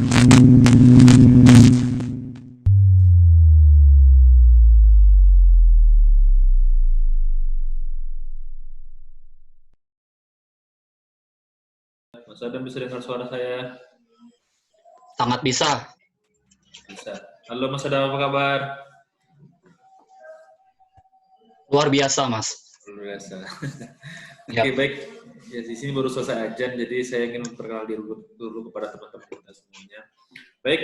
Mas Adam bisa dengar suara saya? Sangat bisa. Bisa. Halo Mas Adam, apa kabar? Luar biasa, Mas. Luar biasa. Ya. Oke, baik. Ya, di sini baru selesai ajan, jadi saya ingin memperkenalkan diri dulu kepada teman-teman kita semuanya. Baik.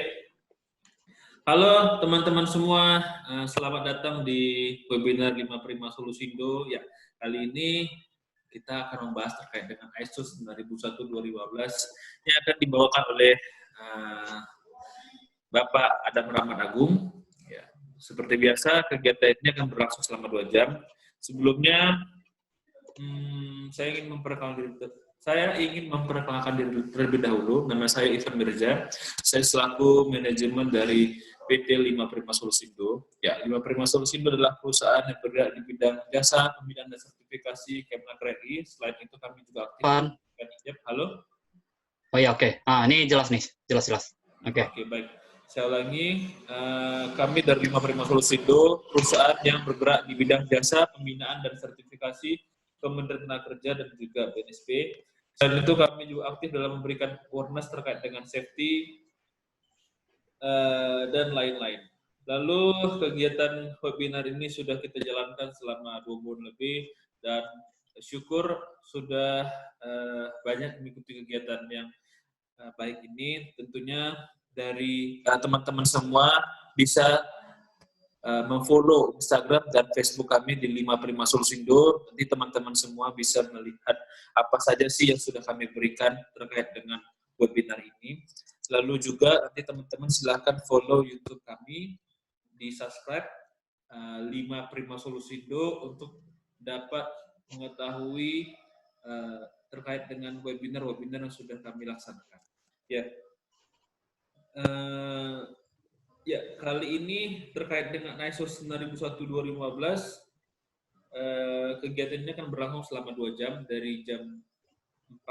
Halo teman-teman semua, selamat datang di webinar 5 Prima Solusindo. Ya, kali ini kita akan membahas terkait dengan ISO 9001-2015 yang akan dibawakan oleh Bapak Adam Rahman Agung. Ya, seperti biasa, kegiatan ini akan berlangsung selama 2 jam. Sebelumnya, saya ingin memperkenalkan diri terlebih dahulu. Nama saya Ivan Mirza. Saya selaku manajemen dari PT 5 Prima Solusindo. Ya, 5 Prima Solusindo adalah perusahaan yang bergerak di bidang jasa, pembinaan dan sertifikasi Kemenaker RI. Selain itu kami juga aktif di Halo? Oh ya, oke. Ini jelas nih, jelas. Oke. Oke, baik. Saya ulangi, kami dari 5 Prima Solusindo, perusahaan yang bergerak di bidang jasa, pembinaan dan sertifikasi Kementerian Tenagakerja dan juga BNSP. Selain itu kami juga aktif dalam memberikan awareness terkait dengan safety dan lain-lain. Lalu kegiatan webinar ini sudah kita jalankan selama 2 bulan lebih dan syukur sudah banyak mengikuti kegiatan yang baik ini. Tentunya dari teman-teman semua bisa memfollow Instagram dan Facebook kami di 5 Prima Solusindo. Nanti teman-teman semua bisa melihat apa saja sih yang sudah kami berikan terkait dengan webinar ini. Lalu juga nanti teman-teman silahkan follow YouTube kami, di subscribe 5 Prima Solusindo untuk dapat mengetahui terkait dengan webinar-webinar yang sudah kami laksanakan. Ya. Ya, kali ini terkait dengan ISO 9001-2015, kegiatan ini akan berlangsung selama 2 jam, dari jam 4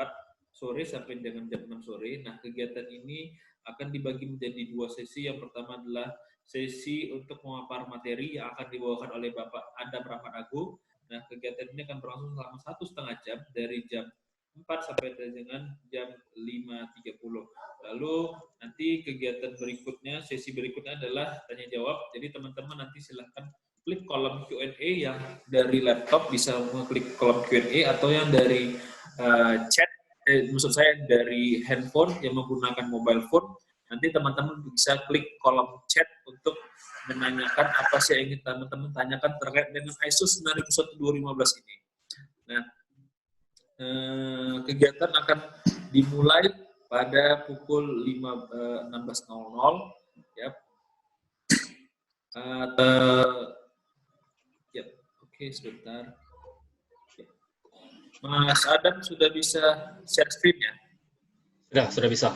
sore sampai dengan jam 6 sore. Nah, kegiatan ini akan dibagi menjadi 2 sesi. Yang pertama adalah sesi untuk memapar materi yang akan dibawakan oleh Bapak Adam Rahman Agung. Nah, kegiatan ini akan berlangsung selama 1,5 jam, dari jam 4 sampai dengan jam 5.30. Lalu nanti kegiatan berikutnya, sesi berikutnya adalah tanya jawab. Jadi teman-teman nanti silahkan klik kolom Q&A yang dari laptop, bisa mengklik kolom Q&A, atau yang dari chat, maksud saya dari handphone yang menggunakan mobile phone. Nanti teman-teman bisa klik kolom chat untuk menanyakan apa sih yang ingin teman-teman tanyakan terkait dengan ISO 9001-2015 ini. Nah, kegiatan akan dimulai pada pukul 16.00 ya. Oke, sebentar. Mas Adam sudah bisa share screen ya? Sudah bisa.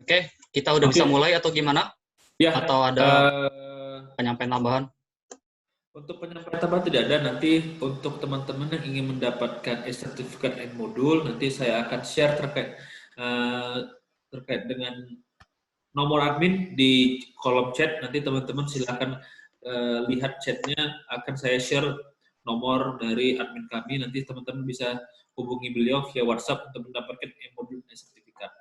Oke, kita udah bisa mulai atau gimana? Ya. Atau ada penyampaian tambahan? Untuk penyampaian tambahan tidak ada. Nanti untuk teman-teman yang ingin mendapatkan sertifikat and modul, nanti saya akan share terkait dengan nomor admin di kolom chat. Nanti teman-teman silakan lihat chatnya, akan saya share nomor dari admin kami. Nanti teman-teman bisa hubungi beliau via WhatsApp untuk mendapatkan modul dan sertifikat.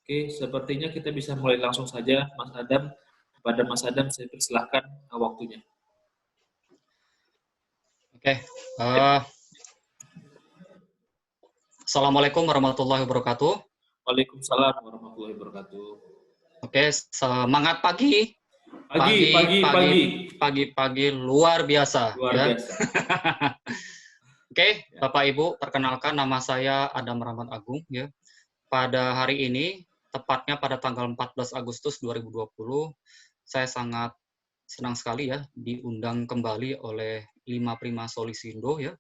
Oke, sepertinya kita bisa mulai langsung saja, Mas Adam. Kepada Mas Adam, saya persilahkan waktunya. Oke. Assalamualaikum warahmatullahi wabarakatuh. Waalaikumsalam warahmatullahi wabarakatuh. Oke, semangat pagi. Pagi luar biasa. Biasa. Oke, Bapak Ibu, perkenalkan nama saya Adam Rahman Agung ya. Pada hari ini, tepatnya pada tanggal 14 Agustus 2020, saya sangat senang sekali ya diundang kembali oleh 5 Prima Solusindo ya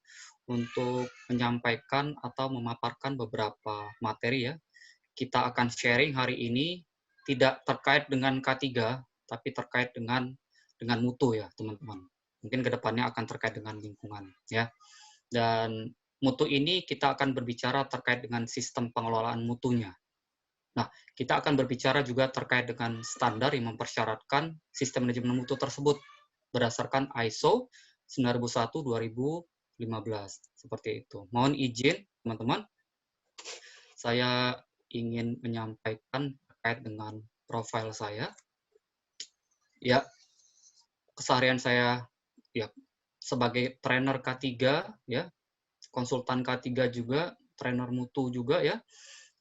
untuk menyampaikan atau memaparkan beberapa materi ya. Kita akan sharing hari ini tidak terkait dengan K3, tapi terkait dengan dengan mutu ya, teman-teman. Mungkin kedepannya akan terkait dengan lingkungan ya. Dan mutu ini kita akan berbicara terkait dengan sistem pengelolaan mutunya. Nah, kita akan berbicara juga terkait dengan standar yang mempersyaratkan sistem manajemen mutu tersebut berdasarkan ISO 9001-2015. Seperti itu. Mohon izin, teman-teman, saya ingin menyampaikan terkait dengan profil saya. Ya, keseharian saya ya sebagai trainer K3 ya, konsultan K3 juga, trainer mutu juga ya,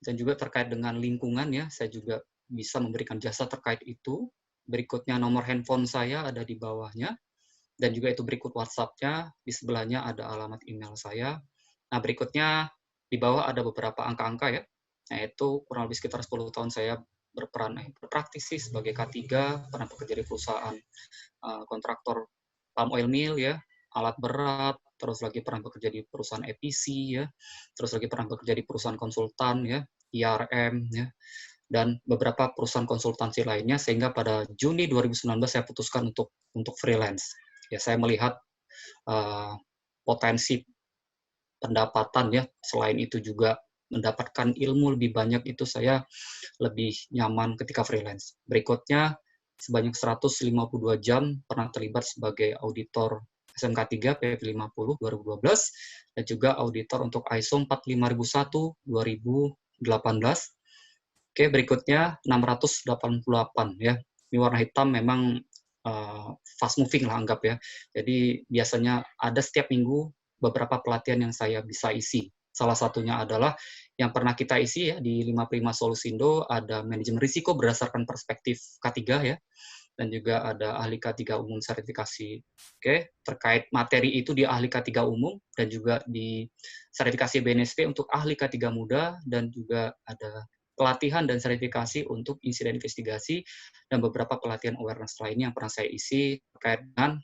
dan juga terkait dengan lingkungan ya, saya juga bisa memberikan jasa terkait itu. Berikutnya nomor handphone saya ada di bawahnya, dan juga itu berikut WhatsApp-nya, di sebelahnya ada alamat email saya. Nah, berikutnya di bawah ada beberapa angka-angka ya, yaitu kurang lebih sekitar 10 tahun saya berpraktisi sebagai K3, pernah bekerja di perusahaan kontraktor palm oil mill ya, alat berat, terus lagi pernah bekerja di perusahaan EPC ya, terus lagi pernah bekerja di perusahaan konsultan ya, IRM ya, dan beberapa perusahaan konsultansi lainnya, sehingga pada Juni 2019 saya putuskan untuk freelance. Ya, saya melihat potensi pendapatan ya, selain itu juga mendapatkan ilmu lebih banyak, itu saya lebih nyaman ketika freelance. Berikutnya, sebanyak 152 jam pernah terlibat sebagai auditor SMK 3 PP50 2012 dan juga auditor untuk ISO 45001 2018. Oke, berikutnya 688 ya. Ini warna hitam memang fast moving lah anggap ya. Jadi biasanya ada setiap minggu beberapa pelatihan yang saya bisa isi. Salah satunya adalah yang pernah kita isi ya di 55 Solusindo, ada manajemen risiko berdasarkan perspektif K3 ya, dan juga ada ahli K3 umum sertifikasi. Oke, terkait materi itu di ahli K3 umum dan juga di sertifikasi BNSP untuk ahli K3 muda, dan juga ada pelatihan dan sertifikasi untuk insiden investigasi dan beberapa pelatihan awareness lainnya yang pernah saya isi terkait dengan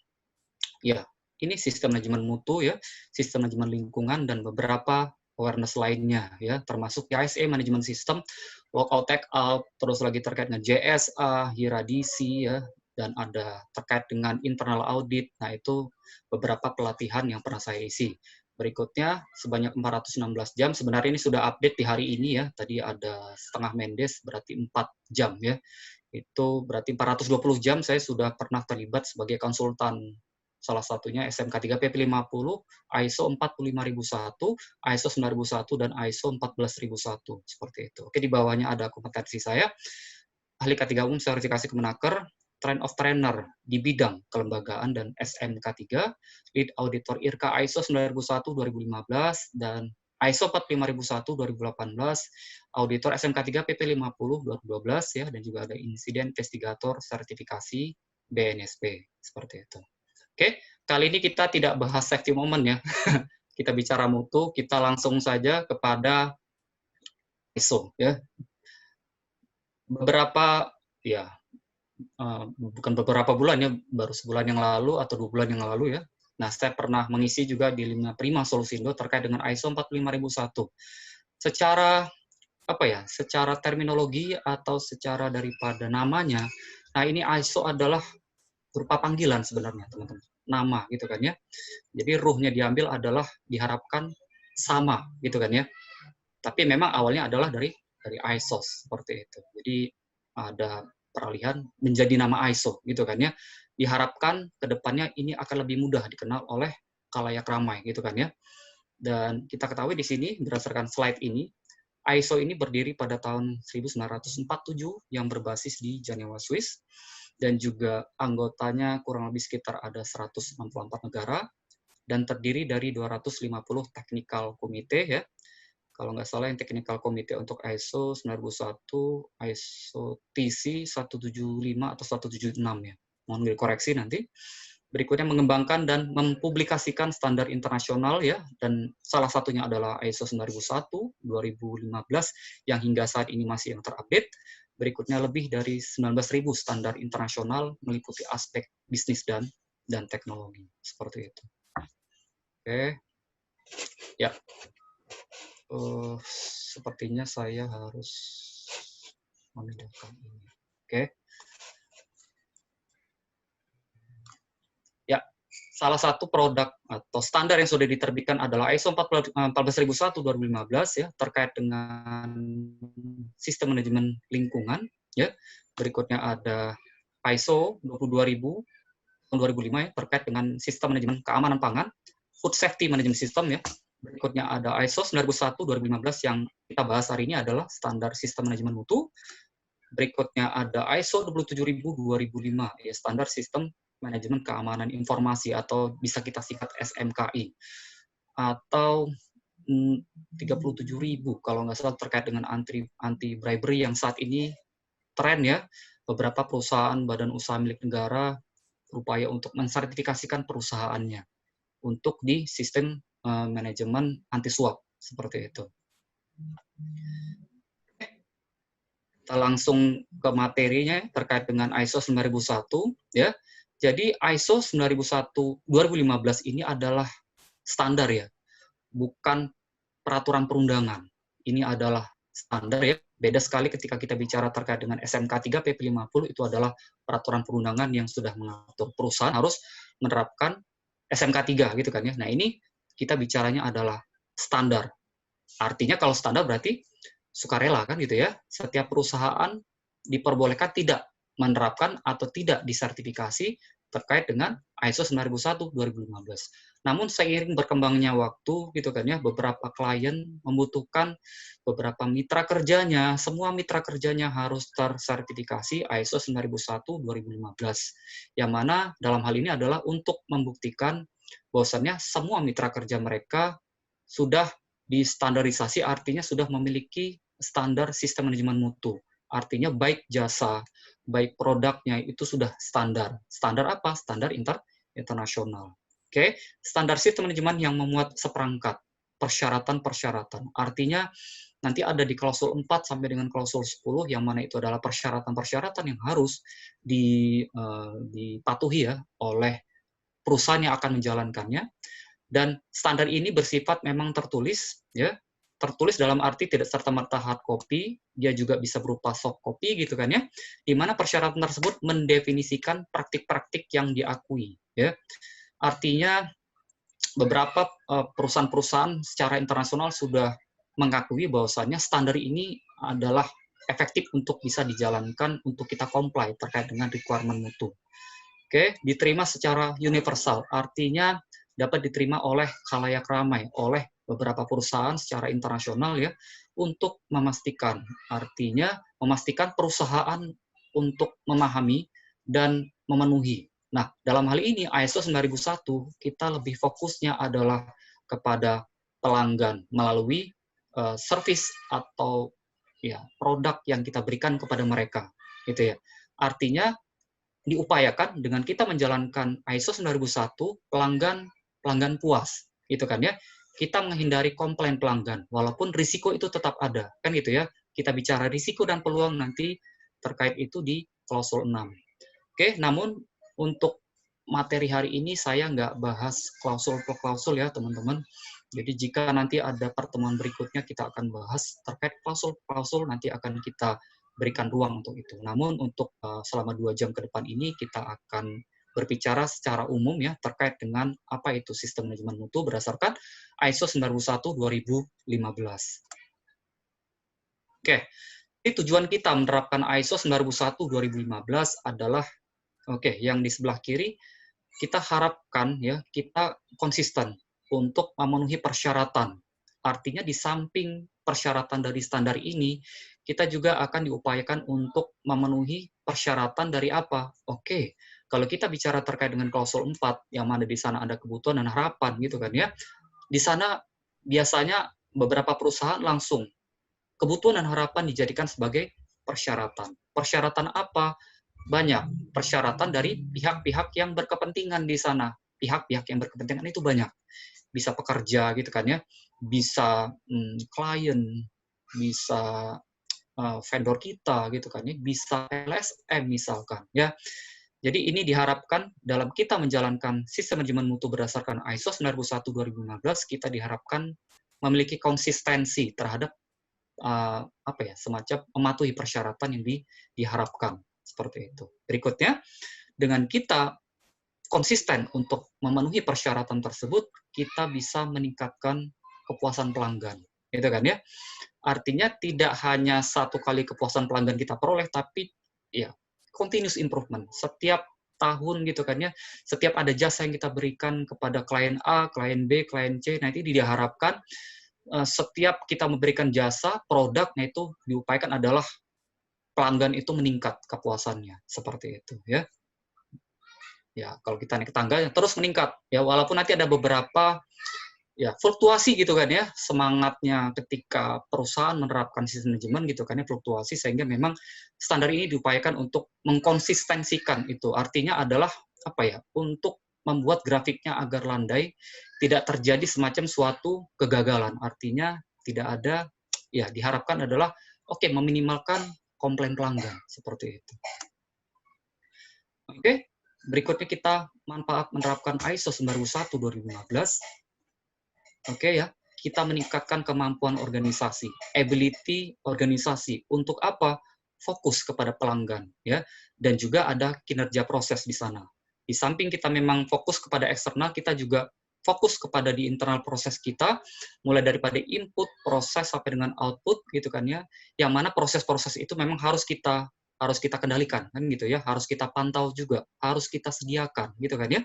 ya ini sistem manajemen mutu ya, sistem manajemen lingkungan, dan beberapa awareness lainnya ya, termasuk ISE manajemen sistem, lockout tag out, terus lagi terkait dengan JSA, hiradisi ya, dan ada terkait dengan internal audit. Nah, itu beberapa pelatihan yang pernah saya isi. Berikutnya sebanyak 416 jam, sebenarnya ini sudah update di hari ini ya, tadi ada setengah mendes berarti 4 jam ya. Itu berarti 420 jam saya sudah pernah terlibat sebagai konsultan, salah satunya SMK 3 PP50, ISO 45001, ISO 9001, dan ISO 14001, seperti itu. Oke, di bawahnya ada kompetensi saya, ahli K3 umum sertifikasi Kemenaker, train of trainer di bidang kelembagaan dan SMK 3, lead auditor IRKA ISO 9001 2015, dan ISO 45001 2018, auditor SMK 3 PP50 2012 ya, dan juga ada insiden investigator sertifikasi BNSP, seperti itu. Oke, kali ini kita tidak bahas safety moment ya. Kita bicara mutu, kita langsung saja kepada ISO ya. Beberapa ya bukan beberapa bulan ya, baru sebulan yang lalu atau 2 bulan yang lalu ya. Nah, saya pernah mengisi juga di 55 Solusindo terkait dengan ISO 45001. Secara apa ya? Secara terminologi atau secara daripada namanya, nah ini ISO adalah berupa panggilan sebenarnya, teman-teman. Nama gitu kan ya. Jadi ruhnya diambil adalah diharapkan sama gitu kan ya. Tapi memang awalnya adalah dari ISO seperti itu. Jadi ada peralihan menjadi nama ISO gitu kan ya. Diharapkan kedepannya ini akan lebih mudah dikenal oleh khalayak ramai gitu kan ya. Dan kita ketahui di sini berdasarkan slide ini, ISO ini berdiri pada tahun 1947 yang berbasis di Jenewa, Swiss, dan juga anggotanya kurang lebih sekitar ada 164 negara, dan terdiri dari 250 technical committee ya. Kalau nggak salah yang technical committee untuk ISO 9001, ISO TC 175 atau 176 ya. Mohon dikoreksi nanti. Berikutnya mengembangkan dan mempublikasikan standar internasional ya, dan salah satunya adalah ISO 9001 2015 yang hingga saat ini masih yang terupdate. Berikutnya lebih dari 19.000 standar internasional meliputi aspek bisnis dan teknologi seperti itu. Oke. Ya. Sepertinya saya harus memindahkan ini. Oke. salah satu produk atau standar yang sudah diterbitkan adalah ISO 14001 2015 ya, terkait dengan sistem manajemen lingkungan ya. Berikutnya ada ISO 22000 tahun 2005 ya, terkait dengan sistem manajemen keamanan pangan, food safety management system ya. Berikutnya ada ISO 9001 2015 yang kita bahas hari ini adalah standar sistem manajemen mutu. Berikutnya ada ISO 27000 2005 ya, standar sistem manajemen keamanan informasi atau bisa kita singkat SMKI. Atau 37.000 kalau nggak salah terkait dengan anti bribery yang saat ini tren ya. Beberapa perusahaan badan usaha milik negara berupaya untuk mensertifikasikan perusahaannya untuk di sistem manajemen anti suap seperti itu. Kita langsung ke materinya terkait dengan ISO 9001 ya. Jadi ISO 9001 2015 ini adalah standar ya, bukan peraturan perundangan. Ini adalah standar ya. Beda sekali ketika kita bicara terkait dengan SMK 3 PP 50 itu adalah peraturan perundangan yang sudah mengatur perusahaan harus menerapkan SMK 3 gitu kan ya. Nah, ini kita bicaranya adalah standar. Artinya kalau standar berarti sukarela kan gitu ya. Setiap perusahaan diperbolehkan tidak menerapkan atau tidak disertifikasi terkait dengan ISO 9001 2015. Namun seiring berkembangnya waktu gitu kan ya, beberapa klien membutuhkan beberapa mitra kerjanya, semua mitra kerjanya harus tersertifikasi ISO 9001 2015. Yang mana dalam hal ini adalah untuk membuktikan bahwasannya semua mitra kerja mereka sudah distandarisasi, artinya sudah memiliki standar sistem manajemen mutu. Artinya baik jasa, baik produknya itu sudah standar. Standar apa? Standar internasional. Oke, standar sistem manajemen yang memuat seperangkat persyaratan-persyaratan. Artinya nanti ada di klausul 4 sampai dengan klausul 10 yang mana itu adalah persyaratan-persyaratan yang harus dipatuhi ya oleh perusahaan yang akan menjalankannya. Dan standar ini bersifat memang tertulis ya. Tertulis dalam arti tidak serta-merta hard copy, dia juga bisa berupa soft copy gitu kan ya, di mana persyaratan tersebut mendefinisikan praktik-praktik yang diakui ya. Artinya beberapa perusahaan-perusahaan secara internasional sudah mengakui bahwasannya standar ini adalah efektif untuk bisa dijalankan untuk kita comply terkait dengan requirement mutu. Oke, diterima secara universal, artinya dapat diterima oleh khalayak ramai, oleh beberapa perusahaan secara internasional ya, untuk memastikan, artinya memastikan perusahaan untuk memahami dan memenuhi. Nah, dalam hal ini ISO 9001 kita lebih fokusnya adalah kepada pelanggan melalui service atau ya produk yang kita berikan kepada mereka, gitu ya. Artinya diupayakan dengan kita menjalankan ISO 9001 pelanggan puas, gitu kan ya. Kita menghindari komplain pelanggan, walaupun risiko itu tetap ada, kan gitu ya. Kita bicara risiko dan peluang nanti terkait itu di klausul 6. Oke, namun untuk materi hari ini saya nggak bahas klausul per klausul ya teman-teman. Jadi jika nanti ada pertemuan berikutnya kita akan bahas terkait klausul-klausul, nanti akan kita berikan ruang untuk itu. Namun untuk selama 2 jam ke depan ini kita akan berbicara secara umum ya terkait dengan apa itu sistem manajemen mutu berdasarkan ISO 9001 2015. Oke, jadi tujuan kita menerapkan ISO 9001 2015 adalah yang di sebelah kiri kita harapkan ya kita konsisten untuk memenuhi persyaratan. Artinya di samping persyaratan dari standar ini, kita juga akan diupayakan untuk memenuhi persyaratan dari apa? Kalau kita bicara terkait dengan klausul 4, yang mana di sana ada kebutuhan dan harapan gitu kan ya. Di sana biasanya beberapa perusahaan langsung kebutuhan dan harapan dijadikan sebagai persyaratan. Persyaratan apa? Banyak. Persyaratan dari pihak-pihak yang berkepentingan di sana. Pihak-pihak yang berkepentingan itu banyak. Bisa pekerja gitu kan ya, bisa klien, bisa vendor kita gitu kan ya, bisa LSM misalkan ya. Jadi ini diharapkan dalam kita menjalankan sistem manajemen mutu berdasarkan ISO 9001 2015 kita diharapkan memiliki konsistensi terhadap semacam mematuhi persyaratan yang diharapkan seperti itu. Berikutnya dengan kita konsisten untuk memenuhi persyaratan tersebut, kita bisa meningkatkan kepuasan pelanggan, gitu kan ya. Artinya tidak hanya satu kali kepuasan pelanggan kita peroleh, tapi ya continuous improvement. Setiap tahun gitu kan ya, setiap ada jasa yang kita berikan kepada klien A, klien B, klien C, nanti diharapkan setiap kita memberikan jasa, produknya itu diupayakan adalah pelanggan itu meningkat kepuasannya, seperti itu ya. Ya, kalau kita naik tangga terus meningkat ya, walaupun nanti ada beberapa ya fluktuasi gitu kan ya, semangatnya ketika perusahaan menerapkan sistem manajemen gitu kan ya, fluktuasi, sehingga memang standar ini diupayakan untuk mengkonsistensikan itu. Artinya adalah apa ya, untuk membuat grafiknya agar landai, tidak terjadi semacam suatu kegagalan. Artinya tidak ada, ya diharapkan adalah oke, meminimalkan komplain pelanggan seperti itu. Oke, berikutnya kita manfaat menerapkan ISO 9001/2015. Oke ya, kita meningkatkan kemampuan organisasi, ability organisasi. Untuk apa? Fokus kepada pelanggan ya, dan juga ada kinerja proses di sana. Di samping kita memang fokus kepada eksternal, kita juga fokus kepada di internal proses kita, mulai daripada input, proses sampai dengan output gitu kan ya. Yang mana proses-proses itu memang harus kita kendalikan kan gitu ya, harus kita pantau juga, harus kita sediakan gitu kan ya.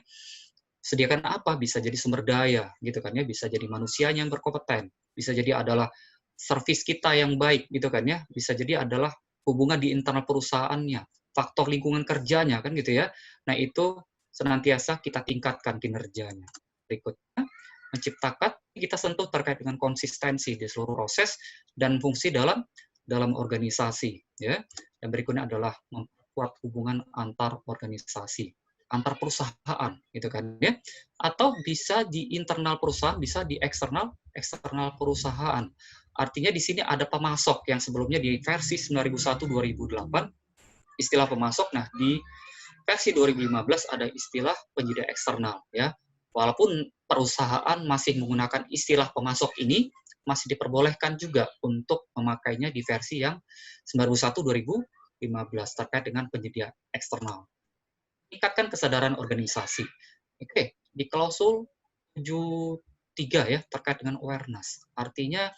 Sediakan apa? Bisa jadi sumber daya gitu kan ya, bisa jadi manusianya yang berkompeten, bisa jadi adalah servis kita yang baik gitu kan ya, bisa jadi adalah hubungan di internal perusahaannya, faktor lingkungan kerjanya kan gitu ya. Nah, itu senantiasa kita tingkatkan kinerjanya. Berikutnya, menciptakan, kita sentuh terkait dengan konsistensi di seluruh proses dan fungsi dalam organisasi ya. Dan berikutnya adalah memperkuat hubungan antar organisasi, antar perusahaan gitu kan ya, atau bisa di internal perusahaan, bisa di eksternal perusahaan. Artinya di sini ada pemasok yang sebelumnya di versi 9001/2008 istilah pemasok. Nah, di versi 2015 ada istilah penyedia eksternal ya. Walaupun perusahaan masih menggunakan istilah pemasok ini, masih diperbolehkan juga untuk memakainya di versi yang 91/2015 terkait dengan penyedia eksternal. Meningkatkan kesadaran organisasi. Oke, di klausul 73 ya, terkait dengan awareness. Artinya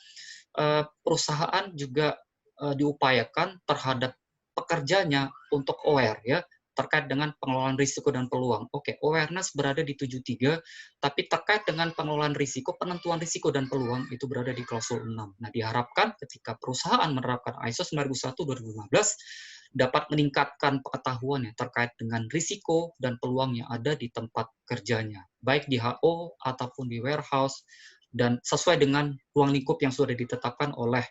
perusahaan juga diupayakan terhadap pekerjanya untuk aware ya, terkait dengan pengelolaan risiko dan peluang. Oke, awareness berada di 73, tapi terkait dengan pengelolaan risiko, penentuan risiko dan peluang itu berada di klausul 6. Nah, diharapkan ketika perusahaan menerapkan ISO 9001/2015 dapat meningkatkan pengetahuannya terkait dengan risiko dan peluang yang ada di tempat kerjanya, baik di HO ataupun di warehouse, dan sesuai dengan ruang lingkup yang sudah ditetapkan oleh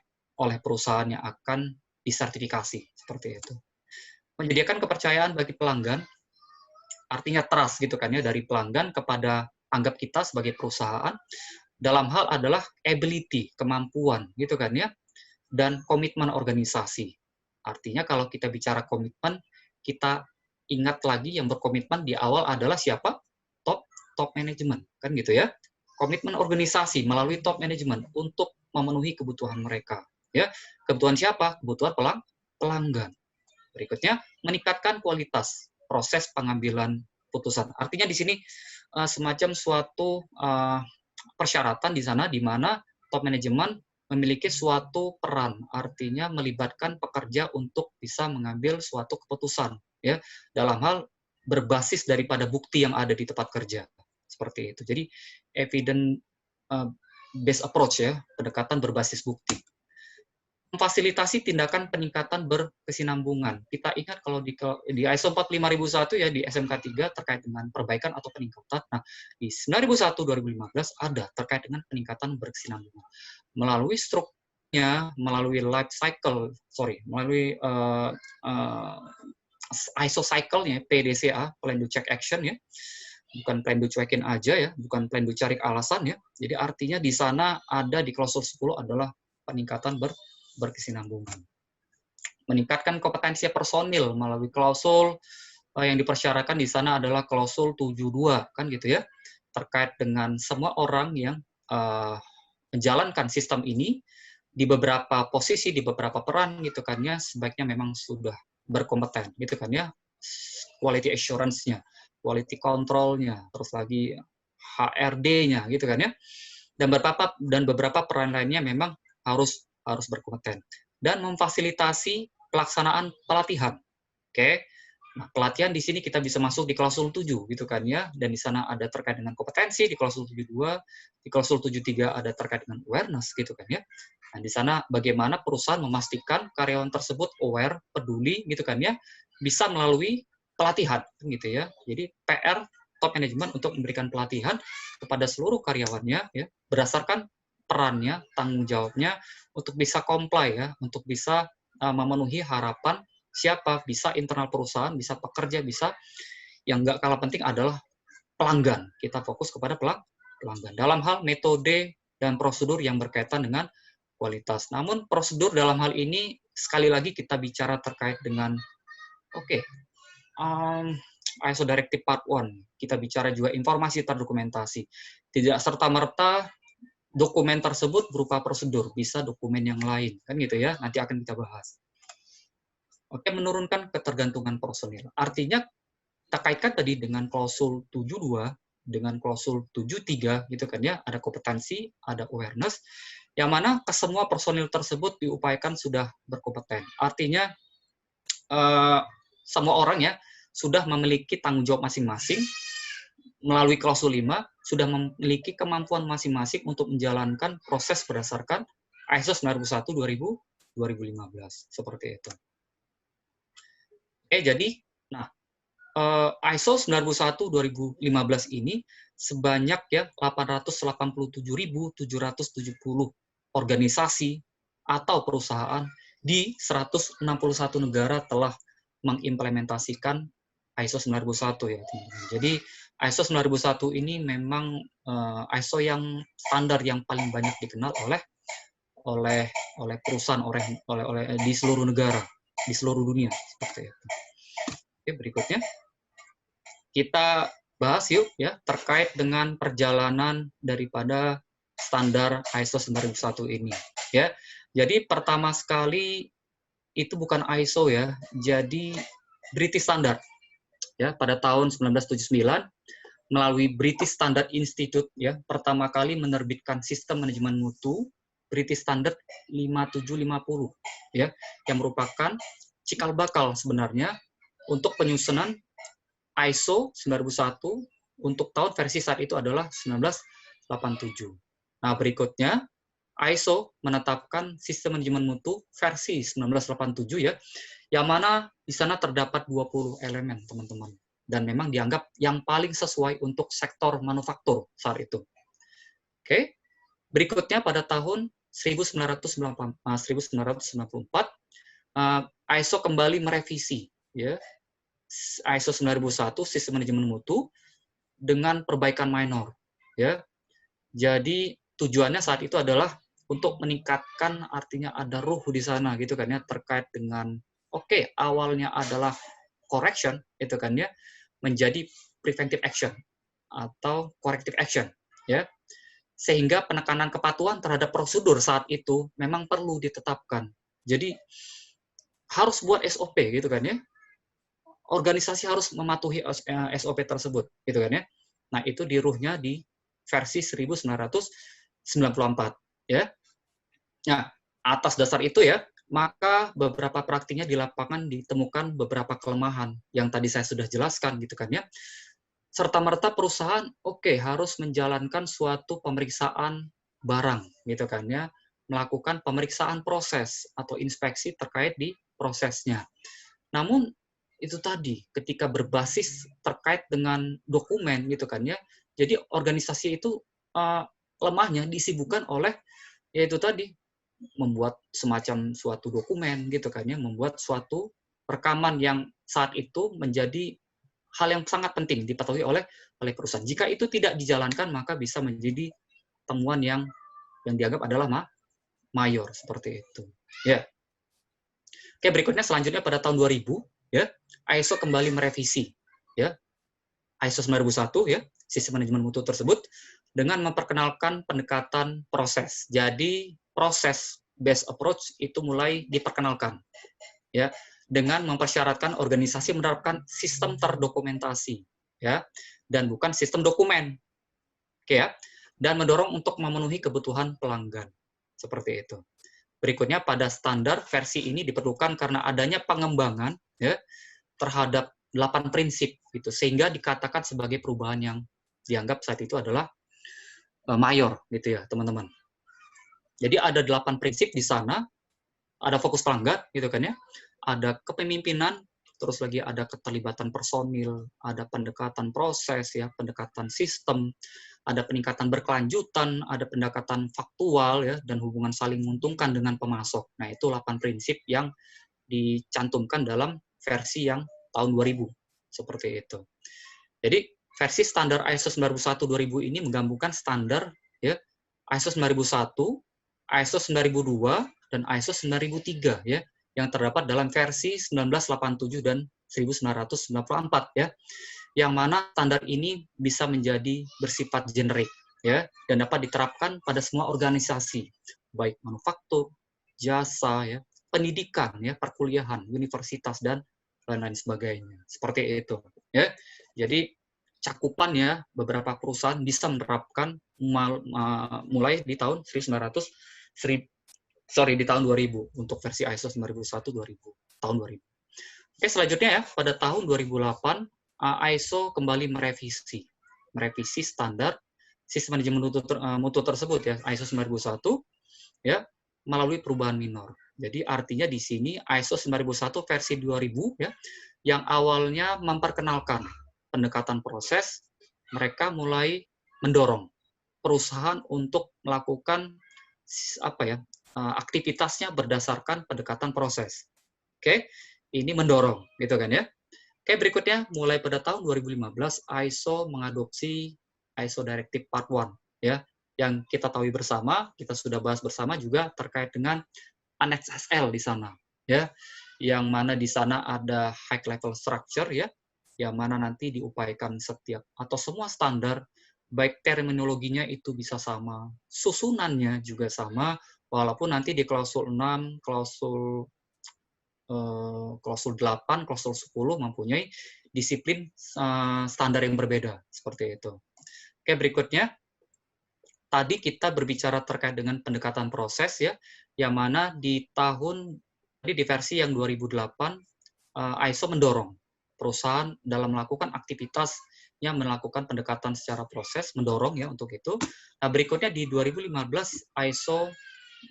perusahaan yang akan disertifikasi, seperti itu. Menyediakan kepercayaan bagi pelanggan, artinya trust gitu kan ya, dari pelanggan kepada anggap kita sebagai perusahaan, dalam hal adalah ability, kemampuan gitu kan ya, dan komitmen organisasi. Artinya kalau kita bicara komitmen, kita ingat lagi yang berkomitmen di awal adalah siapa? Top management, kan gitu ya. Komitmen organisasi melalui top management untuk memenuhi kebutuhan mereka. Ya, kebutuhan siapa? Kebutuhan pelanggan. Berikutnya, meningkatkan kualitas proses pengambilan putusan. Artinya di sini semacam suatu persyaratan di sana di mana top management memiliki suatu peran, artinya melibatkan pekerja untuk bisa mengambil suatu keputusan ya, dalam hal berbasis daripada bukti yang ada di tempat kerja, seperti itu. Jadi evidence based approach ya, pendekatan berbasis bukti. Memfasilitasi tindakan peningkatan berkesinambungan. Kita ingat kalau di ISO 45001 ya, di SMK 3 terkait dengan perbaikan atau peningkatan. Nah, di 9001/2015 ada terkait dengan peningkatan berkesinambungan. Melalui strukturnya, melalui life cycle, melalui ISO cycle-nya, PDCA, Plan Do Check Action ya. Bukan plan do cuekin aja ya, bukan plan do cari alasan ya. Jadi artinya di sana ada di klausul 10 adalah peningkatan berkesinambungan. Meningkatkan kompetensi personil melalui klausul yang dipersyaratkan di sana adalah klausul 72 kan gitu ya, terkait dengan semua orang yang menjalankan sistem ini di beberapa posisi, di beberapa peran gitu kan ya, sebaiknya memang sudah berkompeten gitu kan ya, quality assurance-nya. quality control-nya, terus lagi HRD-nya gitu kan ya. Dan beberapa peran lainnya memang harus berkompeten dan memfasilitasi pelaksanaan pelatihan. Oke. Nah, pelatihan di sini kita bisa masuk di klausul 7 gitu kan ya, dan di sana ada terkait dengan kompetensi di klausul 72, di klausul 73 ada terkait dengan awareness gitu kan ya. Nah, di sana bagaimana perusahaan memastikan karyawan tersebut aware, peduli gitu kan ya, bisa melalui pelatihan gitu ya. Jadi PR top management untuk memberikan pelatihan kepada seluruh karyawannya ya, berdasarkan perannya, tanggung jawabnya untuk bisa comply ya, untuk bisa memenuhi harapan siapa, bisa internal perusahaan, bisa pekerja, bisa yang nggak kalah penting adalah pelanggan. Kita fokus kepada pelanggan dalam hal metode dan prosedur yang berkaitan dengan kualitas. Namun prosedur dalam hal ini sekali lagi kita bicara terkait dengan ISO Directive Part 1. Kita bicara juga informasi terdokumentasi. Tidak serta-merta dokumen tersebut berupa prosedur, bisa dokumen yang lain, kan gitu ya. Nanti akan kita bahas. Oke, menurunkan ketergantungan personil. Artinya, kita kaitkan tadi dengan klausul 72, dengan klausul 73, gitu kan ya, ada kompetensi, ada awareness, yang mana kesemua personil tersebut diupayakan sudah berkompeten. Artinya, semua orang ya, sudah memiliki tanggung jawab masing-masing, melalui klausul 5, sudah memiliki kemampuan masing-masing untuk menjalankan proses berdasarkan ISO 9001-2015, seperti itu. Jadi, nah, ISO 9001-2015 ini sebanyak ya 887.770 organisasi atau perusahaan di 161 negara telah mengimplementasikan ISO 9001 ya, teman-teman. Jadi ISO 9001 ini memang ISO yang standar yang paling banyak dikenal oleh perusahaan oleh di seluruh negara, di seluruh dunia seperti itu. Oke, berikutnya kita bahas yuk ya terkait dengan perjalanan daripada standar ISO 9001 ini ya. Jadi pertama sekali itu bukan ISO ya, jadi British Standard ya pada tahun 1979 melalui British Standard Institute ya pertama kali menerbitkan sistem manajemen mutu British Standard 5750 ya yang merupakan cikal bakal sebenarnya untuk penyusunan ISO 9001 untuk tahun versi saat itu adalah 1987. Nah, berikutnya ISO menetapkan sistem manajemen mutu versi 1987 ya, yang mana di sana terdapat 20 elemen, teman-teman. Dan memang dianggap yang paling sesuai untuk sektor manufaktur saat itu. Oke. Berikutnya pada tahun 1994, ISO kembali merevisi ya ISO 9001 sistem manajemen mutu dengan perbaikan minor ya. Jadi tujuannya saat itu adalah untuk meningkatkan artinya ada ruh di sana gitu kan ya terkait dengan awalnya adalah correction itu kan ya menjadi preventive action atau corrective action ya. Sehingga penekanan kepatuhan terhadap prosedur saat itu memang perlu ditetapkan. Jadi harus buat SOP gitu kan ya. Organisasi harus mematuhi SOP tersebut, gitu kan ya. Nah, itu di ruhnya di versi 1994, ya. Nah, atas dasar itu ya, maka beberapa praktiknya di lapangan ditemukan beberapa kelemahan yang tadi saya sudah jelaskan, gitu kan ya. Serta-merta perusahaan, harus menjalankan suatu pemeriksaan barang, gitu kan ya. Melakukan pemeriksaan proses atau inspeksi terkait di prosesnya. Namun, itu tadi ketika berbasis terkait dengan dokumen gitu kan ya jadi organisasi itu lemahnya disibukkan oleh yaitu tadi membuat semacam suatu dokumen gitu kan ya membuat suatu rekaman yang saat itu menjadi hal yang sangat penting dipatuhi oleh perusahaan. Jika itu tidak dijalankan maka bisa menjadi temuan yang dianggap adalah mayor seperti itu ya. Berikutnya selanjutnya pada tahun 2000 ya, ISO kembali merevisi ya. ISO 9001 ya, sistem manajemen mutu tersebut dengan memperkenalkan pendekatan proses. Jadi proses based approach itu mulai diperkenalkan ya dengan mempersyaratkan organisasi menerapkan sistem terdokumentasi ya, dan bukan sistem dokumen. Oke ya. Dan mendorong untuk memenuhi kebutuhan pelanggan. Seperti itu. Berikutnya, pada standar versi ini diperlukan karena adanya pengembangan ya terhadap 8 prinsip gitu, sehingga dikatakan sebagai perubahan yang dianggap saat itu adalah mayor gitu ya, teman-teman. Jadi ada 8 prinsip di sana, ada fokus pelanggan gitu kan ya, ada kepemimpinan, terus lagi ada keterlibatan personil, ada pendekatan proses ya, pendekatan sistem, ada peningkatan berkelanjutan, ada pendekatan faktual ya, dan hubungan saling menguntungkan dengan pemasok. Nah, itu 8 prinsip yang dicantumkan dalam versi yang tahun 2000. Seperti itu. Jadi, versi standar ISO 9001-2000 ini menggabungkan standar ya, ISO 9001, ISO 9002, dan ISO 9003 ya, yang terdapat dalam versi 1987 dan 1994 ya, yang mana standar ini bisa menjadi bersifat generik ya, dan dapat diterapkan pada semua organisasi, baik manufaktur, jasa ya, pendidikan ya, perkuliahan, universitas, dan lain sebagainya. Seperti itu ya. Jadi cakupannya beberapa perusahaan bisa menerapkan mulai di tahun 2000 untuk versi ISO 9001-2000 tahun 2000. Oke, selanjutnya ya, pada tahun 2008 ISO kembali merevisi standar sistem manajemen mutu tersebut ya, ISO 9001 ya, melalui perubahan minor. Jadi artinya di sini ISO 9001 versi 2000 ya, yang awalnya memperkenalkan pendekatan proses, mereka mulai mendorong perusahaan untuk melakukan aktivitasnya berdasarkan pendekatan proses. Oke, ini mendorong gitu kan ya. Oke, berikutnya mulai pada tahun 2015 ISO mengadopsi ISO Directive Part 1 ya, yang kita tahu bersama, kita sudah bahas bersama juga terkait dengan Annex SL di sana ya, yang mana di sana ada high level structure ya, yang mana nanti diupayakan setiap atau semua standar, baik terminologinya itu bisa sama, susunannya juga sama, walaupun nanti di klausul 6, klausul 8, klausul 10 mempunyai disiplin standar yang berbeda, seperti itu. Oke, berikutnya tadi kita berbicara terkait dengan pendekatan proses ya, yang mana di versi yang 2008 ISO mendorong perusahaan dalam melakukan aktivitasnya melakukan pendekatan secara proses, mendorong ya untuk itu. Nah, berikutnya di 2015 ISO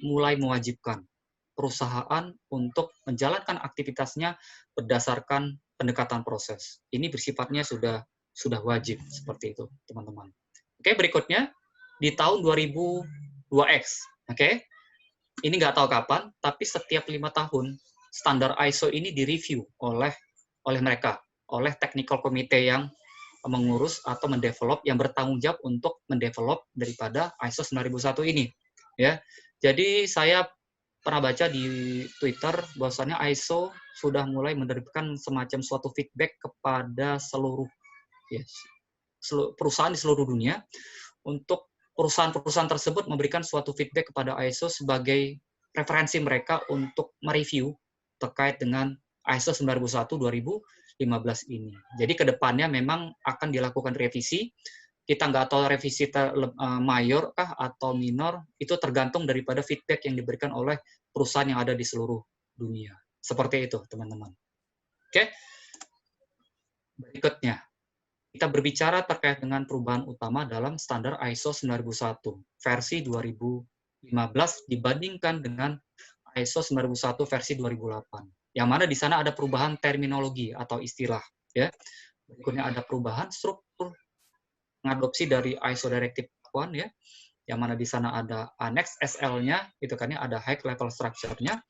mulai mewajibkan perusahaan untuk menjalankan aktivitasnya berdasarkan pendekatan proses. Ini bersifatnya sudah wajib seperti itu, teman-teman. Oke, berikutnya di tahun 2002X, oke? Ini nggak tahu kapan, tapi setiap 5 tahun standar ISO ini direview oleh mereka, oleh technical committee yang mengurus atau mendevelop, yang bertanggung jawab untuk mendevelop daripada ISO 9001 ini, ya. Jadi saya pernah baca di Twitter bahwasannya ISO sudah mulai menerbitkan semacam suatu feedback kepada seluruh perusahaan di seluruh dunia untuk perusahaan-perusahaan tersebut memberikan suatu feedback kepada ISO sebagai referensi mereka untuk mereview terkait dengan ISO 9001-2015 ini. Jadi ke depannya memang akan dilakukan revisi. Kita nggak tahu revisi mayor kah atau minor, itu tergantung daripada feedback yang diberikan oleh perusahaan yang ada di seluruh dunia. Seperti itu, teman-teman. Oke. Berikutnya, kita berbicara terkait dengan perubahan utama dalam standar ISO 9001 versi 2015 dibandingkan dengan ISO 9001 versi 2008. Yang mana di sana ada perubahan terminologi atau istilah, ya. Berikutnya ada perubahan struktur mengadopsi dari ISO Directive 1 ya. Yang mana di sana ada Annex SL-nya, itu kan ya, ada high level structure-nya.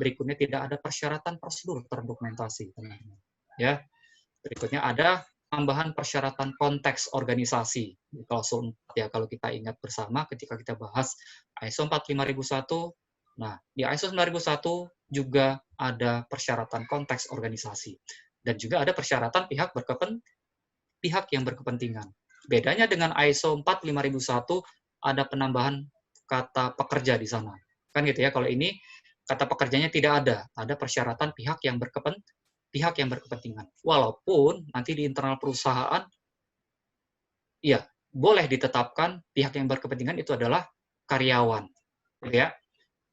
Berikutnya tidak ada persyaratan prosedur terdokumentasi, teman-teman. Ya. Berikutnya ada tambahan persyaratan konteks organisasi di klausul 4 ya, kalau kita ingat bersama ketika kita bahas ISO 45001. Nah, di ISO 9001 juga ada persyaratan konteks organisasi dan juga ada persyaratan pihak yang berkepentingan. Bedanya dengan ISO 45001 ada penambahan kata pekerja di sana. Kan gitu ya, kalau ini kata pekerjanya tidak ada persyaratan pihak yang berkepentingan. Walaupun nanti di internal perusahaan iya, boleh ditetapkan pihak yang berkepentingan itu adalah karyawan. Gitu ya.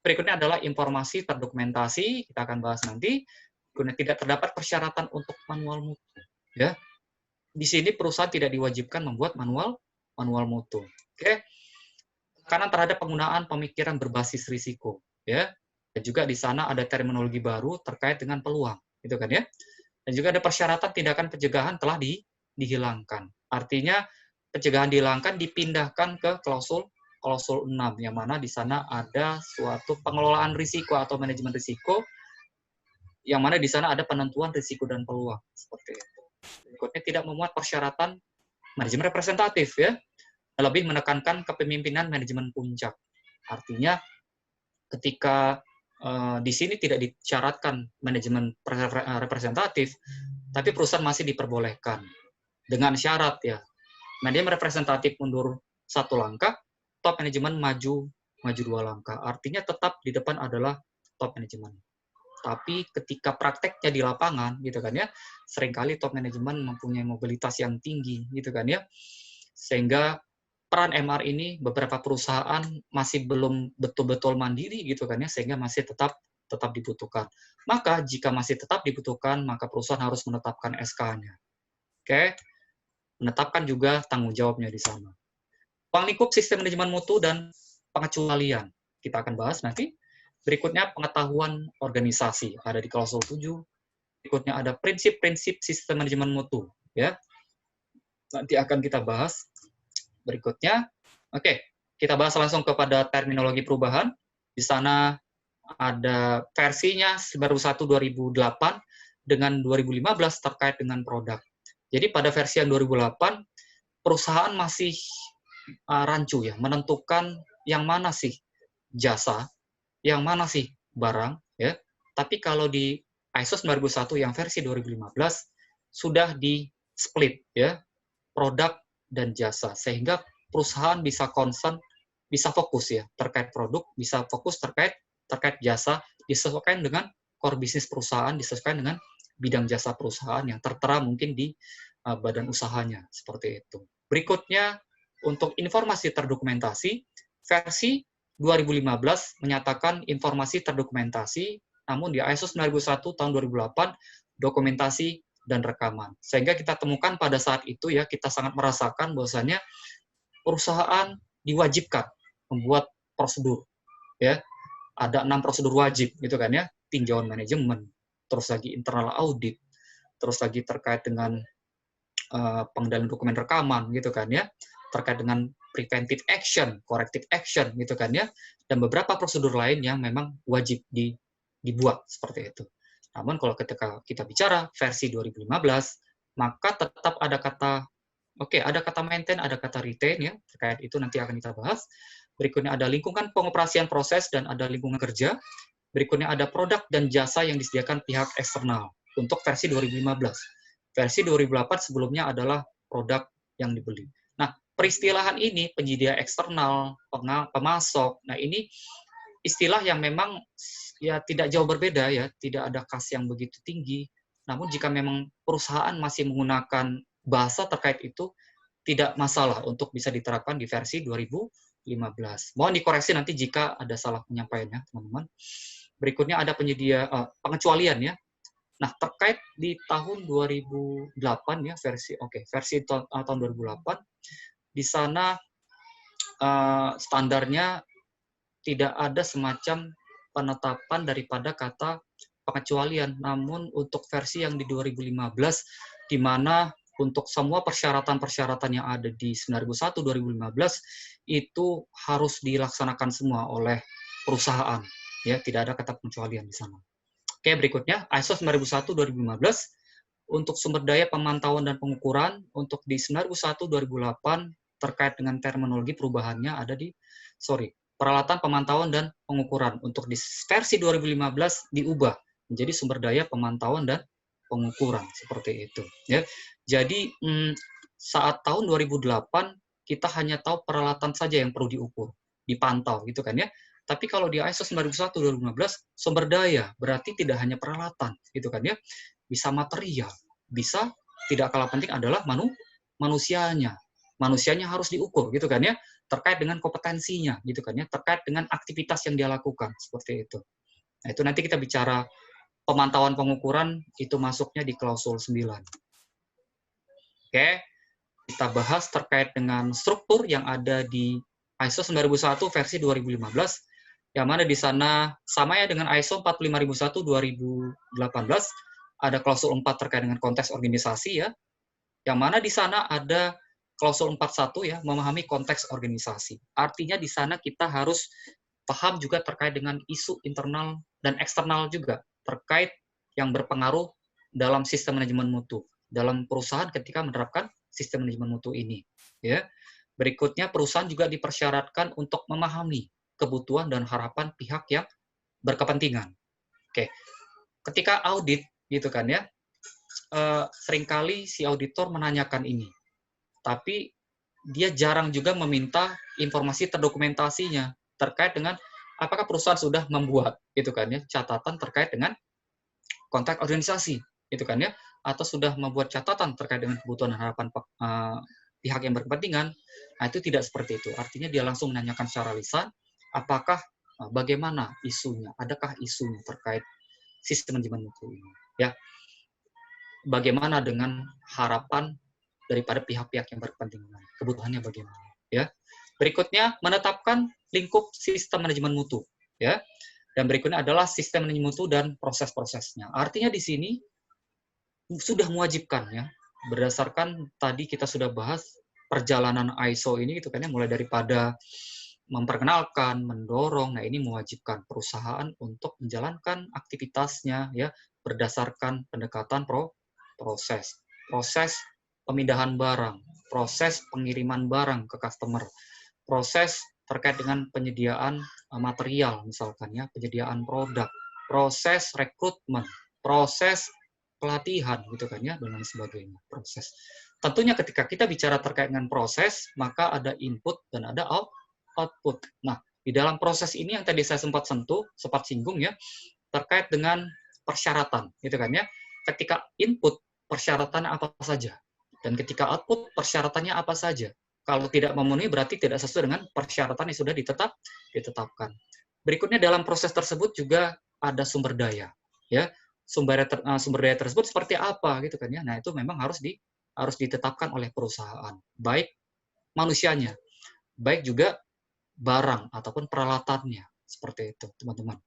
Berikutnya adalah informasi terdokumentasi, kita akan bahas nanti. Berikutnya tidak terdapat persyaratan untuk manual mutu. Ya. Di sini perusahaan tidak diwajibkan membuat manual mutu. Oke. Karena terhadap penggunaan pemikiran berbasis risiko, ya. Dan juga di sana ada terminologi baru terkait dengan peluang, gitu kan ya. Dan juga ada persyaratan tindakan pencegahan telah dihilangkan. Artinya pencegahan dihilangkan dipindahkan ke klausul 6 yang mana di sana ada suatu pengelolaan risiko atau manajemen risiko yang mana di sana ada penentuan risiko dan peluang seperti itu. Berikutnya tidak memuat persyaratan manajemen representatif ya. Lebih menekankan kepemimpinan manajemen puncak. Artinya ketika di sini tidak disyaratkan manajemen representatif, tapi perusahaan masih diperbolehkan dengan syarat ya. Manajemen representatif mundur 1 langkah, top manajemen maju 2 langkah. Artinya tetap di depan adalah top manajemen. Tapi ketika prakteknya di lapangan gitu kan ya, seringkali top manajemen mempunyai mobilitas yang tinggi gitu kan ya. Sehingga peran MR ini beberapa perusahaan masih belum betul-betul mandiri gitu kan ya, sehingga masih tetap dibutuhkan. Maka jika masih tetap dibutuhkan, maka perusahaan harus menetapkan SK-nya. Oke, menetapkan juga tanggung jawabnya di sana. Ruang lingkup sistem manajemen mutu dan pengecualian. Kita akan bahas nanti. Berikutnya pengetahuan organisasi, ada di klausul 7. Berikutnya ada prinsip-prinsip sistem manajemen mutu, ya. Nanti akan kita bahas. Berikutnya, oke, kita bahas langsung kepada terminologi perubahan. Di sana ada versinya 91/2008 dengan 2015 terkait dengan produk. Jadi pada versi yang 2008, perusahaan masih rancu ya, menentukan yang mana sih jasa, yang mana sih barang, ya. Tapi kalau di ISO 9001 yang versi 2015 sudah di split ya, produk dan jasa, sehingga perusahaan bisa concern, bisa fokus ya terkait produk, bisa fokus terkait jasa, disesuaikan dengan core bisnis perusahaan, disesuaikan dengan bidang jasa perusahaan yang tertera mungkin di badan usahanya, seperti itu. Berikutnya, untuk informasi terdokumentasi, versi 2015 menyatakan informasi terdokumentasi, namun di ISO 9001 tahun 2008 dokumentasi dan rekaman. Sehingga kita temukan pada saat itu ya, kita sangat merasakan bahwasanya perusahaan diwajibkan membuat prosedur ya. Ada 6 prosedur wajib gitu kan ya, tinjauan manajemen, terus lagi internal audit, terus lagi terkait dengan pengendalian dokumen rekaman gitu kan ya, terkait dengan preventive action, corrective action gitu kan ya, dan beberapa prosedur lain yang memang wajib dibuat seperti itu. Namun kalau ketika kita bicara versi 2015, maka tetap ada kata ada kata maintain, ada kata retain ya, terkait itu nanti akan kita bahas. Berikutnya ada lingkungan pengoperasian proses dan ada lingkungan kerja. Berikutnya ada produk dan jasa yang disediakan pihak eksternal untuk versi 2015. Versi 2008 sebelumnya adalah produk yang dibeli. Nah, peristilahan ini penyedia eksternal, pemasok. Nah, ini istilah yang memang ya tidak jauh berbeda ya, tidak ada kas yang begitu tinggi. Namun jika memang perusahaan masih menggunakan bahasa terkait itu, tidak masalah untuk bisa diterapkan di versi 2015. Mohon dikoreksi nanti jika ada salah penyampaiannya, teman-teman. Berikutnya ada penyedia pengecualian ya. Nah, terkait di tahun 2008 ya, versi tahun 2008, di sana standarnya tidak ada semacam penetapan daripada kata pengecualian. Namun untuk versi yang di 2015, di mana untuk semua persyaratan-persyaratan yang ada di 9001/2015 itu harus dilaksanakan semua oleh perusahaan. Ya, tidak ada kata pengecualian di sana. Oke, berikutnya ISO 9001/2015 untuk sumber daya pemantauan dan pengukuran untuk di 9001/2008 terkait dengan terminologi perubahannya ada di peralatan pemantauan dan pengukuran. Untuk di versi 2015 diubah menjadi sumber daya pemantauan dan pengukuran seperti itu ya. Jadi saat tahun 2008 kita hanya tahu peralatan saja yang perlu diukur, dipantau gitu kan ya. Tapi kalau di ISO 9001/2015 sumber daya berarti tidak hanya peralatan gitu kan ya, bisa material, bisa tidak kalah penting adalah manusianya. manusianya harus diukur gitu kan ya, terkait dengan kompetensinya gitu kan ya, terkait dengan aktivitas yang dia lakukan seperti itu. Nah, itu nanti kita bicara pemantauan pengukuran itu masuknya di klausul 9. Oke, kita bahas terkait dengan struktur yang ada di ISO 9001 versi 2015, yang mana di sana sama ya dengan ISO 45001 2018, ada klausul 4 terkait dengan konteks organisasi ya, yang mana di sana ada klausul 41 ya, memahami konteks organisasi. Artinya di sana kita harus paham juga terkait dengan isu internal dan eksternal juga, terkait yang berpengaruh dalam sistem manajemen mutu, dalam perusahaan ketika menerapkan sistem manajemen mutu ini. Ya. Berikutnya, perusahaan juga dipersyaratkan untuk memahami kebutuhan dan harapan pihak yang berkepentingan. Oke, ketika audit, gitu kan ya, seringkali si auditor menanyakan ini, tapi dia jarang juga meminta informasi terdokumentasinya terkait dengan apakah perusahaan sudah membuat gitu kan ya catatan terkait dengan konteks organisasi gitu kan ya, atau sudah membuat catatan terkait dengan kebutuhan dan harapan pihak yang berkepentingan. Nah, itu tidak seperti itu. Artinya dia langsung menanyakan secara lisan apakah bagaimana isunya, adakah isunya terkait sistem manajemen mutu ini ya. Bagaimana dengan harapan daripada pihak-pihak yang berkepentingan, kebutuhannya bagaimana ya. Berikutnya, menetapkan lingkup sistem manajemen mutu ya. Dan berikutnya adalah sistem manajemen mutu dan proses-prosesnya. Artinya di sini sudah mewajibkan ya, berdasarkan tadi kita sudah bahas perjalanan ISO ini gitu kan ya, mulai daripada memperkenalkan, mendorong, nah ini mewajibkan perusahaan untuk menjalankan aktivitasnya ya berdasarkan pendekatan proses pemindahan barang, proses pengiriman barang ke customer, proses terkait dengan penyediaan material misalkan ya, penyediaan produk, proses rekrutmen, proses pelatihan gitu kan ya, dan lain sebagainya, proses. Tentunya ketika kita bicara terkait dengan proses, maka ada input dan ada output. Nah, di dalam proses ini yang tadi saya sempat singgung ya, terkait dengan persyaratan gitu kan ya. Ketika input persyaratannya apa saja, dan ketika output persyaratannya apa saja. Kalau tidak memenuhi berarti tidak sesuai dengan persyaratan yang sudah ditetapkan. Berikutnya dalam proses tersebut juga ada sumber daya, ya. Sumber daya tersebut seperti apa gitu kan ya. Nah, itu memang harus ditetapkan oleh perusahaan, baik manusianya, baik juga barang ataupun peralatannya. Seperti itu, teman-teman.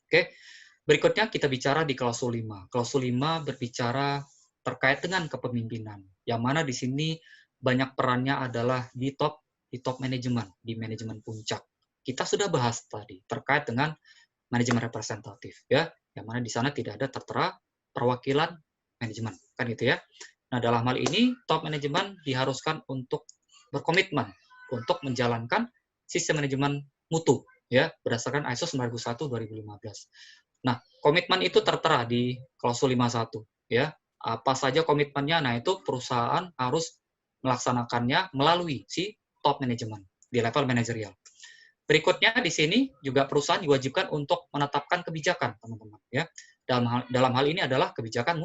Oke. Berikutnya kita bicara di klausul 5. Klausul 5 berbicara terkait dengan kepemimpinan, yang mana di sini banyak perannya adalah di top manajemen, di manajemen puncak. Kita sudah bahas tadi terkait dengan manajemen representatif ya, yang mana di sana tidak ada tertera perwakilan manajemen, kan gitu ya. Nah, dalam hal ini top manajemen diharuskan untuk berkomitmen untuk menjalankan sistem manajemen mutu ya berdasarkan ISO 9001/2015. Nah, komitmen itu tertera di klausul 51 ya. Apa saja komitmennya? Nah, itu perusahaan harus melaksanakannya melalui si top manajemen di level manajerial. Berikutnya di sini juga perusahaan diwajibkan untuk menetapkan kebijakan, teman-teman ya. Dalam hal ini adalah kebijakan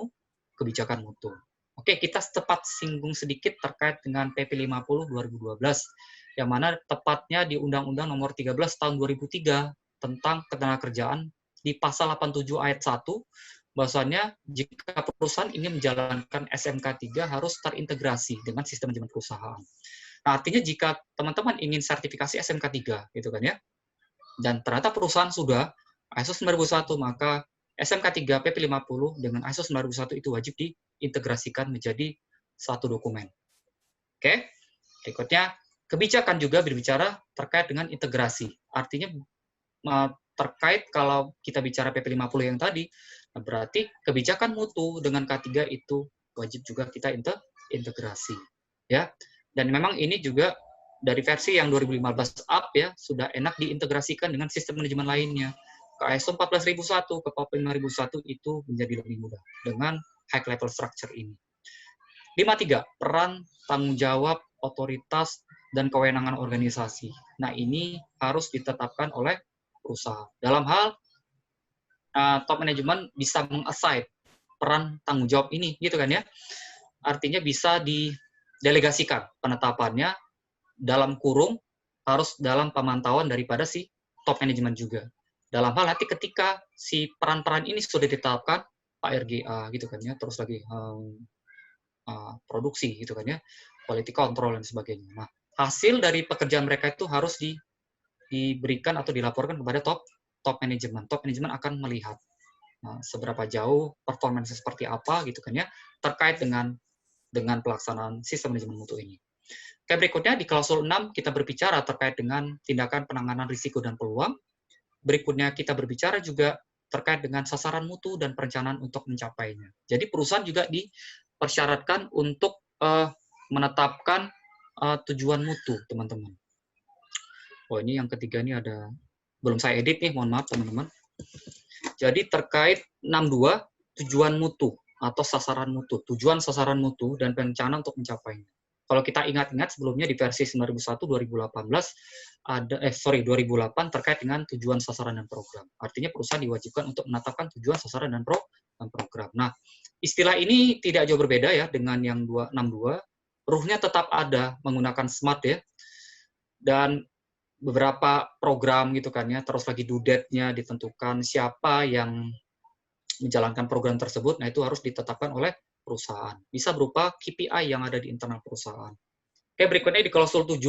mutu. Oke, kita tepat singgung sedikit terkait dengan PP 50 2012 yang mana tepatnya di Undang-Undang Nomor 13 Tahun 2003 tentang Ketenagakerjaan di pasal 87 ayat 1 bahwasannya jika perusahaan ingin menjalankan SMK 3 harus terintegrasi dengan sistem manajemen perusahaan. Nah, artinya jika teman-teman ingin sertifikasi SMK 3 gitu kan ya, dan ternyata perusahaan sudah ISO 9001, maka SMK 3 PP 50 dengan ISO 9001 itu wajib diintegrasikan menjadi satu dokumen. Oke. Berikutnya, kebijakan juga berbicara terkait dengan integrasi. Artinya terkait kalau kita bicara PP 50 yang tadi, berarti kebijakan mutu dengan K3 itu wajib juga kita integrasi. Ya. Dan memang ini juga dari versi yang 2015 up ya, sudah enak diintegrasikan dengan sistem manajemen lainnya. Ke ISO 14001, ke PP 5001 itu menjadi lebih mudah dengan high level structure ini. 53, peran tanggung jawab otoritas dan kewenangan organisasi. Nah, ini harus ditetapkan oleh perusahaan. Dalam hal top manajemen bisa meng-assign peran tanggung jawab ini, gitu kan ya. Artinya bisa delegasikan penetapannya dalam kurung harus dalam pemantauan daripada si top management juga. Dalam hal nanti ketika si peran-peran ini sudah ditetapkan, Pak RGA gitu kan ya, terus lagi produksi gitu kan ya, quality control dan sebagainya. Nah, hasil dari pekerjaan mereka itu harus diberikan atau dilaporkan kepada top management. Top management akan melihat seberapa jauh performance seperti apa gitu kan ya, terkait dengan pelaksanaan sistem manajemen mutu ini. Oke, berikutnya di klausul 6 kita berbicara terkait dengan tindakan penanganan risiko dan peluang. Berikutnya kita berbicara juga terkait dengan sasaran mutu dan perencanaan untuk mencapainya. Jadi perusahaan juga dipersyaratkan untuk menetapkan tujuan mutu, teman-teman. Oh, ini yang ketiga ini ada, belum saya edit nih, mohon maaf teman-teman. Jadi terkait 62, tujuan mutu atau sasaran mutu, tujuan sasaran mutu dan perencanaan untuk mencapainya. Kalau kita ingat-ingat sebelumnya di versi 9001-2018 2008 terkait dengan tujuan sasaran dan program. Artinya perusahaan diwajibkan untuk menetapkan tujuan sasaran dan program. Nah, istilah ini tidak jauh berbeda ya dengan yang 262. Ruhnya tetap ada menggunakan SMART ya. Dan beberapa program gitu kan ya, terus lagi due date-nya ditentukan, siapa yang menjalankan program tersebut, nah itu harus ditetapkan oleh perusahaan. Bisa berupa KPI yang ada di internal perusahaan. Oke, berikutnya di klausul 7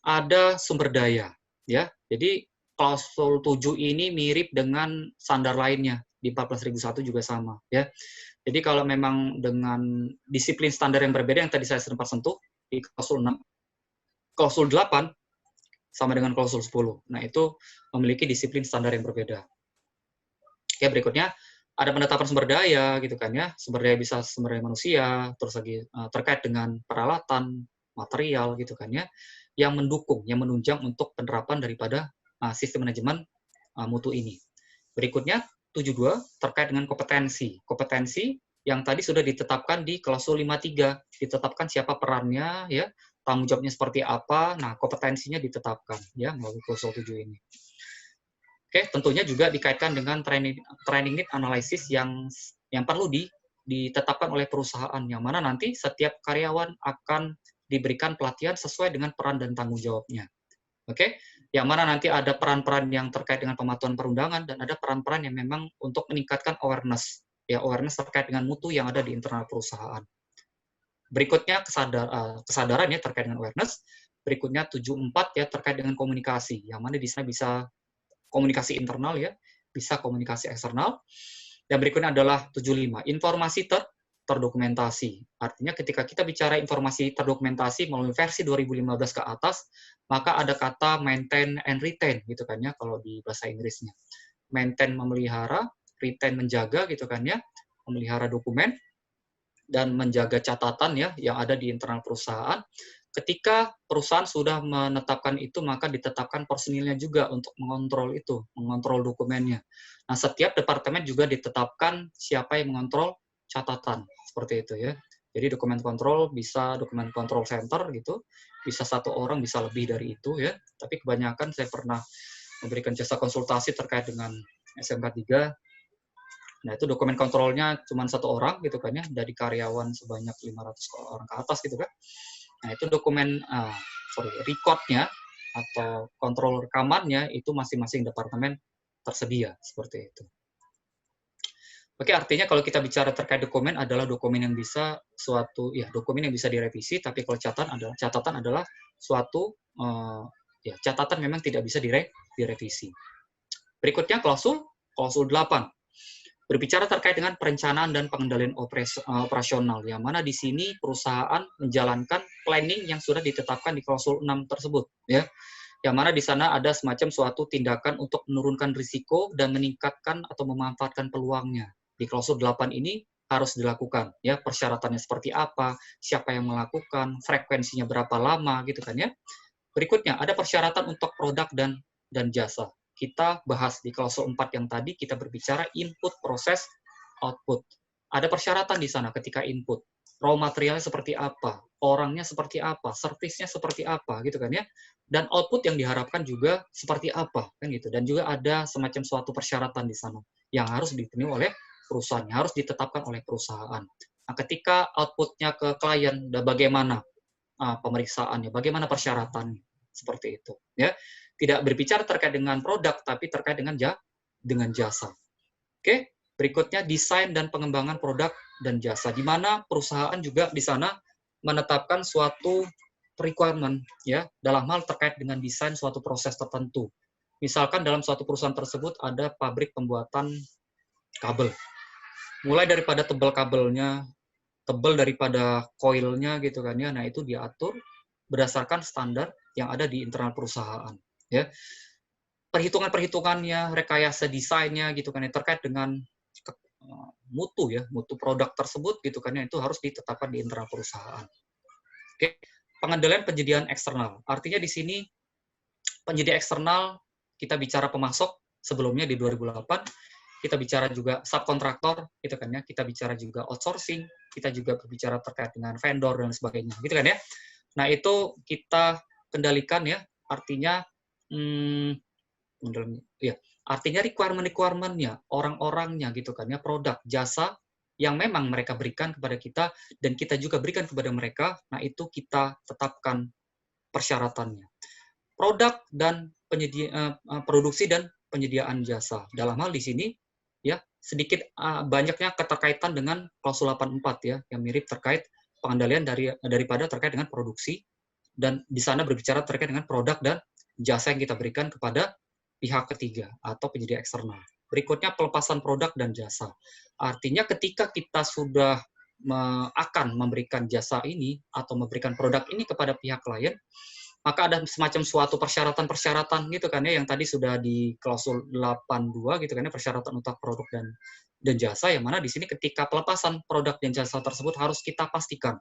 ada sumber daya ya. Jadi klausul 7 ini mirip dengan standar lainnya di 14001 juga sama ya. Jadi kalau memang dengan disiplin standar yang berbeda yang tadi saya sempat sentuh di klausul 6, klausul 8 sama dengan klausul 10. Nah, itu memiliki disiplin standar yang berbeda. Oke, berikutnya ada penetapan sumber daya gitu kan ya. Sumber daya bisa sumber daya manusia, terus lagi terkait dengan peralatan, material gitu kan ya, yang mendukung, yang menunjang untuk penerapan daripada sistem manajemen mutu ini. Berikutnya 72 terkait dengan kompetensi. Kompetensi yang tadi sudah ditetapkan di klausul 53, ditetapkan siapa perannya ya, tanggung jawabnya seperti apa. Nah, kompetensinya ditetapkan ya melalui klausul 7 ini. Oke, tentunya juga dikaitkan dengan training need analysis yang perlu ditetapkan oleh perusahaan, yang mana nanti setiap karyawan akan diberikan pelatihan sesuai dengan peran dan tanggung jawabnya. Oke, yang mana nanti ada peran-peran yang terkait dengan pematuhan perundangan dan ada peran-peran yang memang untuk meningkatkan awareness, ya awareness terkait dengan mutu yang ada di internal perusahaan. Berikutnya kesadaran ya terkait dengan awareness. Berikutnya 74 ya terkait dengan komunikasi, yang mana di sana bisa komunikasi internal ya, bisa komunikasi eksternal. Dan berikutnya adalah 75, informasi terdokumentasi. Artinya ketika kita bicara informasi terdokumentasi melalui versi 2015 ke atas, maka ada kata maintain and retain gitu kan ya kalau di bahasa Inggrisnya. Maintain memelihara, retain menjaga gitu kan ya, memelihara dokumen dan menjaga catatan ya yang ada di internal perusahaan. Ketika perusahaan sudah menetapkan itu, maka ditetapkan personilnya juga untuk mengontrol itu, mengontrol dokumennya. Nah, setiap departemen juga ditetapkan siapa yang mengontrol catatan, seperti itu ya. Jadi dokumen kontrol bisa dokumen kontrol center gitu, bisa satu orang, bisa lebih dari itu ya. Tapi kebanyakan saya pernah memberikan jasa konsultasi terkait dengan SMK 3. Nah, itu dokumen kontrolnya cuma satu orang gitu kan ya, dari karyawan sebanyak 500 orang ke atas gitu kan. Nah, itu dokumen, record-nya atau kontrol rekamannya itu masing-masing departemen tersedia, seperti itu. Oke, artinya kalau kita bicara terkait dokumen adalah dokumen yang bisa dokumen yang bisa direvisi, tapi kalau catatan adalah suatu catatan memang tidak bisa direvisi. Berikutnya klausul 8. Berbicara terkait dengan perencanaan dan pengendalian operasional, yang mana di sini perusahaan menjalankan planning yang sudah ditetapkan di klausul 6 tersebut, ya. Yang mana di sana ada semacam suatu tindakan untuk menurunkan risiko dan meningkatkan atau memanfaatkan peluangnya. Di klausul 8 ini harus dilakukan, ya. Persyaratannya seperti apa, siapa yang melakukan, frekuensinya berapa lama, gitu kan ya. Berikutnya, ada persyaratan untuk produk dan jasa. Kita bahas di klausul 4 yang tadi, kita berbicara input, proses, output. Ada persyaratan di sana ketika input. Raw materialnya seperti apa, orangnya seperti apa, servisnya seperti apa, gitu kan ya. Dan output yang diharapkan juga seperti apa, kan gitu. Dan juga ada semacam suatu persyaratan di sana yang harus dipenuhi oleh perusahaan, yang harus ditetapkan oleh perusahaan. Nah, ketika outputnya ke klien, bagaimana pemeriksaannya, bagaimana persyaratannya, seperti itu. Ya, tidak berbicara terkait dengan produk, tapi terkait dengan jasa. Oke, berikutnya desain dan pengembangan produk dan jasa, di mana perusahaan juga di sana menetapkan suatu requirement ya dalam hal terkait dengan desain suatu proses tertentu. Misalkan dalam suatu perusahaan tersebut ada pabrik pembuatan kabel. Mulai daripada tebal kabelnya, tebal daripada koilnya gitu kan ya. Nah, itu diatur berdasarkan standar yang ada di internal perusahaan ya. Perhitungan-perhitungannya, rekayasa desainnya gitu kan ya, terkait dengan mutu ya, mutu produk tersebut gitu kan ya, itu harus ditetapkan di internal perusahaan. Oke. Pengendalian penyediaan eksternal. Artinya di sini penyedia eksternal kita bicara pemasok sebelumnya di 2008, kita bicara juga subkontraktor gitu kan ya, kita bicara juga outsourcing, kita juga berbicara terkait dengan vendor dan sebagainya gitu kan ya. Nah, itu kita kendalikan ya, artinya artinya requirement-nya, orang-orangnya gitu kan ya, produk, jasa yang memang mereka berikan kepada kita dan kita juga berikan kepada mereka. Nah, itu kita tetapkan persyaratannya. Produk dan produksi dan penyediaan jasa. Dalam hal di sini ya sedikit banyaknya keterkaitan dengan klausul 84 ya, yang mirip terkait pengendalian daripada terkait dengan produksi, dan di sana berbicara terkait dengan produk dan jasa yang kita berikan kepada pihak ketiga atau penyedia eksternal. Berikutnya pelepasan produk dan jasa. Artinya ketika kita sudah akan memberikan jasa ini atau memberikan produk ini kepada pihak klien, maka ada semacam suatu persyaratan-persyaratan gitu kan ya, yang tadi sudah di klausul 82 gitu kan ya, persyaratan untuk produk dan jasa, yang mana di sini ketika pelepasan produk dan jasa tersebut harus kita pastikan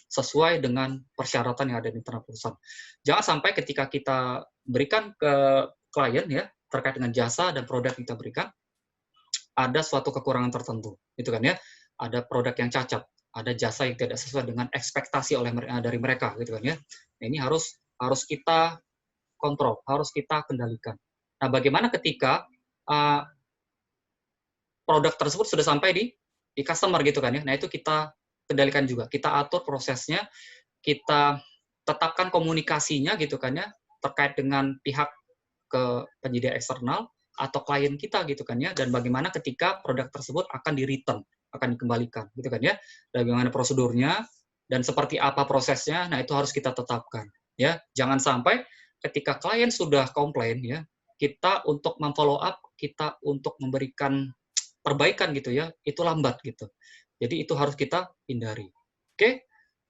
sesuai dengan persyaratan yang ada di internal perusahaan. Jangan sampai ketika kita berikan ke klien ya terkait dengan jasa dan produk yang kita berikan ada suatu kekurangan tertentu, gitu kan ya. Ada produk yang cacat, ada jasa yang tidak sesuai dengan ekspektasi dari mereka, gitu kan ya. Nah, ini harus kita kontrol, harus kita kendalikan. Nah, bagaimana ketika produk tersebut sudah sampai di customer gitu kan ya. Nah, itu kita kendalikan juga. Kita atur prosesnya, kita tetapkan komunikasinya gitu kan ya, terkait dengan pihak ke penyedia eksternal atau klien kita gitu kan ya, dan bagaimana ketika produk tersebut akan di-return, akan dikembalikan gitu kan ya. Bagaimana prosedurnya dan seperti apa prosesnya, nah itu harus kita tetapkan ya. Jangan sampai ketika klien sudah komplain ya, kita untuk memfollow up, kita untuk memberikan perbaikan gitu ya, itu lambat gitu. Jadi itu harus kita hindari. Oke?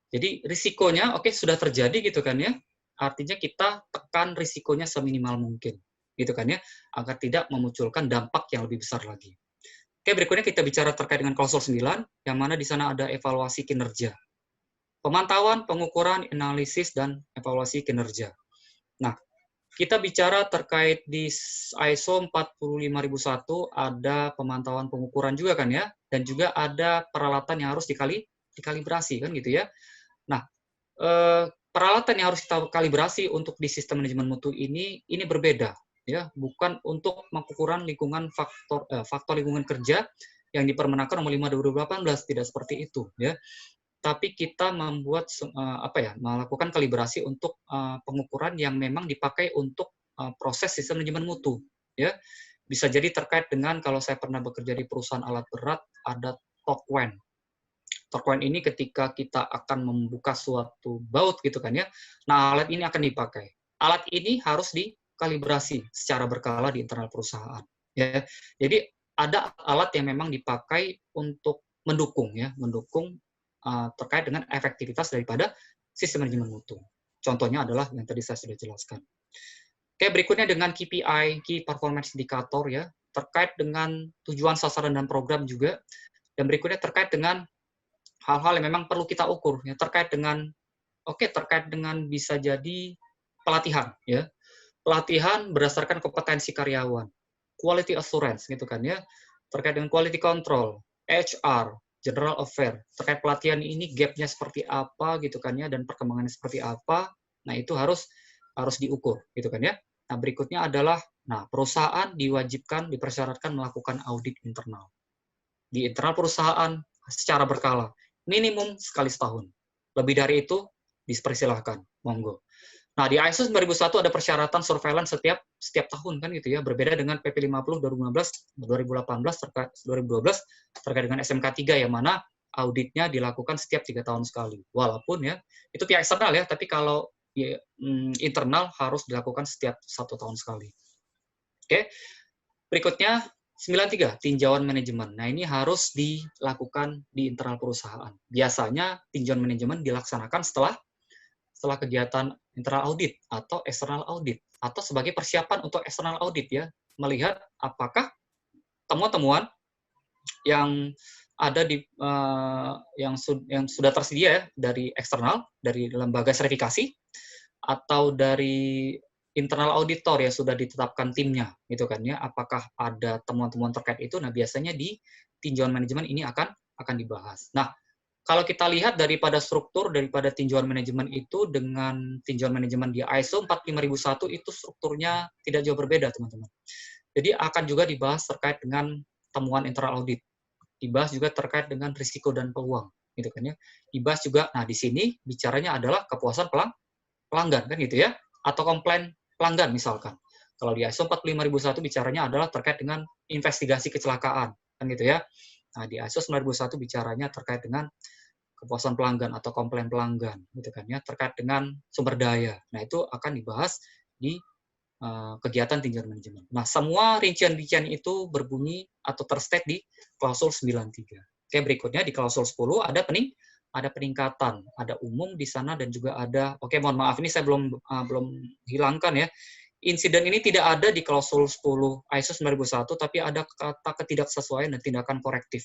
Jadi risikonya oke sudah terjadi gitu kan ya. Artinya kita tekan risikonya seminimal mungkin gitu kan ya, agar tidak memunculkan dampak yang lebih besar lagi. Oke, berikutnya kita bicara terkait dengan klausul 9, yang mana di sana ada evaluasi kinerja. Pemantauan, pengukuran, analisis, dan evaluasi kinerja. Nah, kita bicara terkait di ISO 45001 ada pemantauan pengukuran juga kan ya, dan juga ada peralatan yang harus dikalibrasi kan gitu ya. Nah, peralatan yang harus kita kalibrasi untuk di sistem manajemen mutu ini berbeda ya, bukan untuk pengukuran lingkungan faktor lingkungan kerja yang dipermenaker nomor 5 2018, tidak seperti itu ya. Tapi kita membuat melakukan kalibrasi untuk pengukuran yang memang dipakai untuk proses sistem manajemen mutu ya. Bisa jadi terkait dengan, kalau saya pernah bekerja di perusahaan alat berat, ada TOC-WEN. TOC-WEN ini ketika kita akan membuka suatu baut gitu kan ya, nah alat ini akan dipakai. Alat ini harus dikalibrasi secara berkala di internal perusahaan ya. Jadi ada alat yang memang dipakai untuk mendukung terkait dengan efektivitas daripada sistem manajemen mutu. Contohnya adalah yang tadi saya sudah jelaskan. Oke, berikutnya dengan KPI, Key Performance Indicator ya, terkait dengan tujuan, sasaran, dan program juga. Dan berikutnya terkait dengan hal-hal yang memang perlu kita ukur ya, terkait dengan bisa jadi pelatihan ya. Pelatihan berdasarkan kompetensi karyawan, quality assurance gitu kan ya, terkait dengan quality control, HR, general affair, terkait pelatihan ini gap-nya seperti apa gitu kan ya, dan perkembangannya seperti apa. Nah, itu harus diukur gitu kan ya. Nah, berikutnya adalah perusahaan dipersyaratkan melakukan audit internal. Di internal perusahaan secara berkala. Minimum sekali setahun. Lebih dari itu, dipersilahkan. Monggo. Nah, di ISO 9001 ada persyaratan surveillance setiap tahun kan gitu ya, berbeda dengan PP 50 2018 terkait dengan SMK 3 yang mana auditnya dilakukan setiap 3 tahun sekali. Walaupun ya, itu pihak eksternal ya, tapi kalau ya, internal harus dilakukan setiap 1 tahun sekali. Oke. Berikutnya 93, tinjauan manajemen. Nah, ini harus dilakukan di internal perusahaan. Biasanya tinjauan manajemen dilaksanakan setelah kegiatan internal audit atau external audit atau sebagai persiapan untuk external audit ya, melihat apakah temuan-temuan yang ada di yang sudah tersedia ya, dari eksternal, dari lembaga sertifikasi atau dari internal auditor yang sudah ditetapkan timnya gitu kan ya, apakah ada temuan-temuan terkait itu. Nah, biasanya di tinjauan manajemen ini akan dibahas. Nah, kalau kita lihat daripada struktur daripada tinjauan manajemen itu dengan tinjauan manajemen di ISO 45001 itu strukturnya tidak jauh berbeda, teman-teman. Jadi akan juga dibahas terkait dengan temuan internal audit. Dibahas juga terkait dengan risiko dan peluang, gitu kan ya. Dibahas juga, nah di sini bicaranya adalah kepuasan pelanggan kan gitu ya, atau komplain pelanggan misalkan. Kalau di ISO 45001 bicaranya adalah terkait dengan investigasi kecelakaan kan gitu ya. Nah, di ISO 9001 bicaranya terkait dengan kepuasan pelanggan atau komplain pelanggan gitu kan ya, terkait dengan sumber daya. Nah, itu akan dibahas di kegiatan tinjauan manajemen. Nah, semua rincian-rincian itu berbunyi atau terstate di klausul 93. Oke, berikutnya di klausul 10 ada peningkatan, ada umum di sana dan juga ada, oke mohon maaf ini saya belum hilangkan ya. Insiden ini tidak ada di klausul 10 ISO 9001 tapi ada kata ketidaksesuaian dan tindakan korektif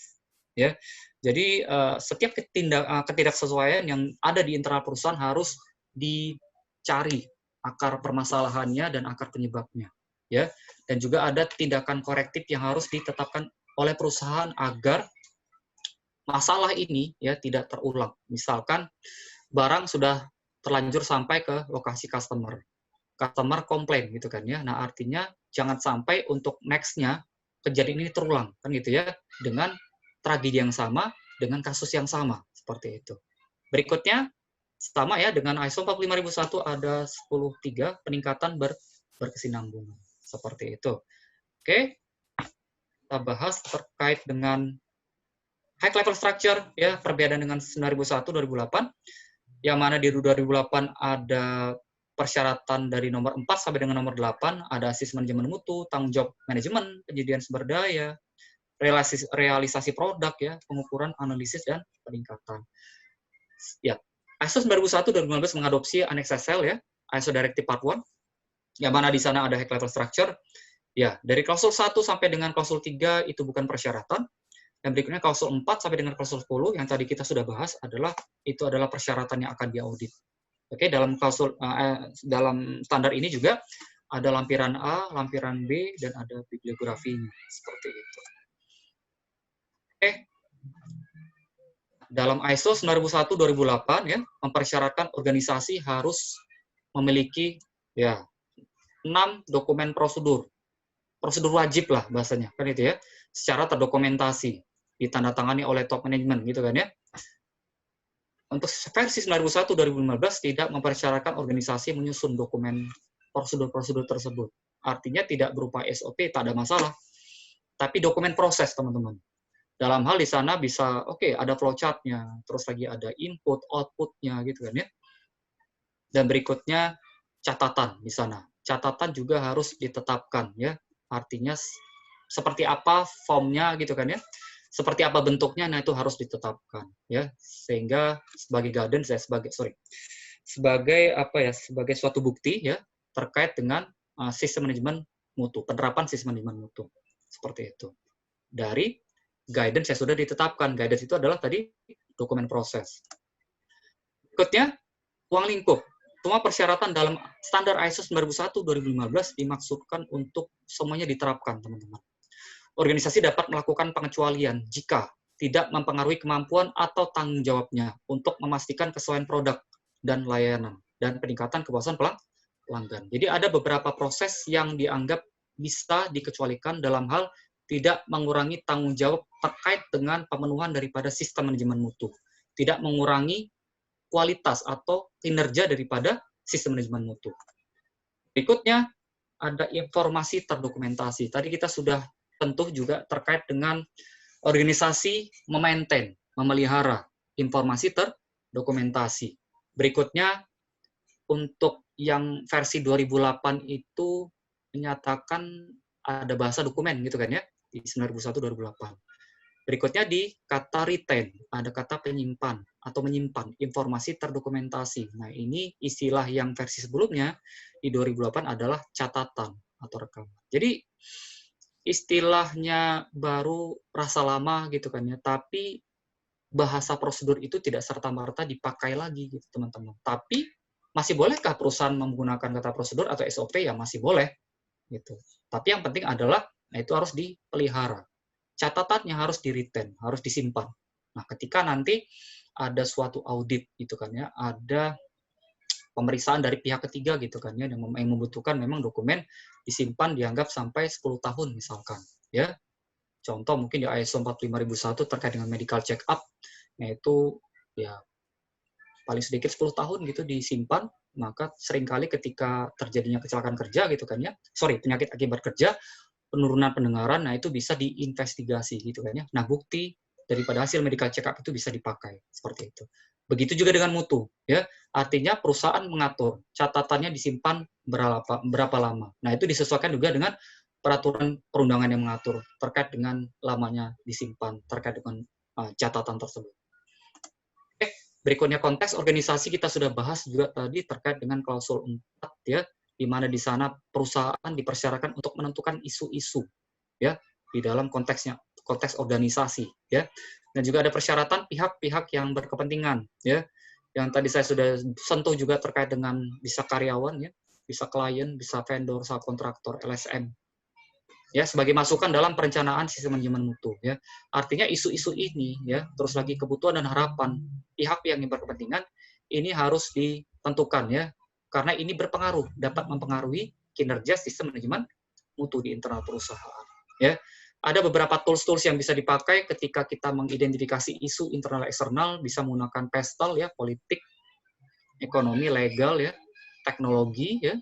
ya. Jadi setiap ketidaksesuaian yang ada di internal perusahaan harus dicari akar permasalahannya dan akar penyebabnya ya. Dan juga ada tindakan korektif yang harus ditetapkan oleh perusahaan agar masalah ini ya tidak terulang. Misalkan barang sudah terlanjur sampai ke lokasi customer komplain gitu kan ya. Nah, artinya jangan sampai untuk next-nya kejadian ini terulang kan gitu ya, dengan tragedi yang sama, dengan kasus yang sama seperti itu. Berikutnya sama ya dengan ISO 45001 ada 10.3 peningkatan berkesinambungan seperti itu. Oke. Kita bahas terkait dengan high level structure ya, perbedaan dengan 9001 2008 yang mana di 2008 ada persyaratan dari nomor 4 sampai dengan nomor 8, ada asis manajemen mutu, tanggung jawab manajemen, penyediaan sumber daya, realisasi produk ya, pengukuran, analisis dan peningkatan. Ya, ISO 9001-2015 mengadopsi Annex SL ya, ISO Directive Part 1, yang mana di sana ada high level structure. Ya, dari klausul 1 sampai dengan klausul 3 itu bukan persyaratan. Dan berikutnya klausul 4 sampai dengan klausul 10 yang tadi kita sudah bahas itu adalah persyaratan yang akan diaudit. Oke, dalam klausul dalam standar ini juga ada lampiran A, lampiran B dan ada bibliografinya seperti itu. Oke. Dalam ISO 9001-2008 ya, mempersyaratkan organisasi harus memiliki ya 6 dokumen prosedur wajib lah bahasanya kan itu ya, secara terdokumentasi, ditandatangani oleh top management gitu kan ya. Untuk versi 91-2015 tidak mempersyaratkan organisasi menyusun dokumen prosedur-prosedur tersebut. Artinya tidak berupa SOP, tak ada masalah. Tapi dokumen proses, teman-teman. Dalam hal di sana bisa, oke, ada flowchart-nya, terus lagi ada input, output-nya gitu kan ya. Dan berikutnya catatan di sana. Catatan juga harus ditetapkan ya. Artinya seperti apa formnya gitu kan ya. Seperti apa bentuknya, nah itu harus ditetapkan ya, sehingga sebagai guidance ya, sebagai suatu bukti ya terkait dengan sistem manajemen mutu, penerapan sistem manajemen mutu seperti itu. Dari guidance yang sudah ditetapkan, guidance itu adalah tadi dokumen proses. Berikutnya ruang lingkup. Semua persyaratan dalam standar ISO 9001-2015 dimaksudkan untuk semuanya diterapkan, teman-teman. Organisasi dapat melakukan pengecualian jika tidak mempengaruhi kemampuan atau tanggung jawabnya untuk memastikan kesesuaian produk dan layanan dan peningkatan kepuasan pelanggan. Jadi ada beberapa proses yang dianggap bisa dikecualikan dalam hal tidak mengurangi tanggung jawab terkait dengan pemenuhan daripada sistem manajemen mutu, tidak mengurangi kualitas atau kinerja daripada sistem manajemen mutu. Berikutnya ada informasi terdokumentasi. Tadi kita sudah tentu juga terkait dengan organisasi memaintain, memelihara informasi terdokumentasi. Berikutnya untuk yang versi 2008 itu menyatakan ada bahasa dokumen gitu kan ya, di 2001-2008. Berikutnya di kata retain, ada kata penyimpan atau menyimpan informasi terdokumentasi. Nah, ini istilah yang versi sebelumnya di 2008 adalah catatan atau rekaman. Jadi istilahnya baru rasa lama gitu kan ya, tapi bahasa prosedur itu tidak serta-merta dipakai lagi gitu teman-teman. Tapi masih bolehkah perusahaan menggunakan kata prosedur atau SOP? Ya masih boleh gitu. Tapi yang penting adalah itu harus dipelihara. Catatannya harus di-retain, harus disimpan. Nah, ketika nanti ada suatu audit gitu kan ya, ada pemeriksaan dari pihak ketiga gitu kan ya, yang membutuhkan memang dokumen disimpan dianggap sampai 10 tahun misalkan ya. Contoh mungkin di ISO 45001 terkait dengan medical check up, yaitu ya paling sedikit 10 tahun gitu disimpan, maka seringkali ketika terjadinya kecelakaan kerja gitu kan ya, penyakit akibat kerja, penurunan pendengaran, nah itu bisa diinvestigasi gitu kan ya. Nah, bukti daripada hasil medical check up itu bisa dipakai seperti itu. Begitu juga dengan mutu, ya. Artinya perusahaan mengatur catatannya disimpan berapa lama. Nah, itu disesuaikan juga dengan peraturan perundangan yang mengatur terkait dengan lamanya disimpan terkait dengan catatan tersebut. Oke, berikutnya konteks organisasi kita sudah bahas juga tadi terkait dengan klausul 4 ya, di mana di sana perusahaan dipersyaratkan untuk menentukan isu-isu ya di dalam konteks organisasi ya, dan juga ada persyaratan pihak-pihak yang berkepentingan ya, yang tadi saya sudah sentuh juga terkait dengan bisa karyawan ya, bisa klien, bisa vendor, subkontraktor, LSM ya, sebagai masukan dalam perencanaan sistem manajemen mutu ya. Artinya isu-isu ini ya, terus lagi kebutuhan dan harapan pihak-pihak yang berkepentingan ini harus ditentukan ya, karena ini berpengaruh, dapat mempengaruhi kinerja sistem manajemen mutu di internal perusahaan. Ya, ada beberapa tools-tools yang bisa dipakai ketika kita mengidentifikasi isu internal eksternal, bisa menggunakan PESTEL ya, politik, ekonomi, legal ya, teknologi ya,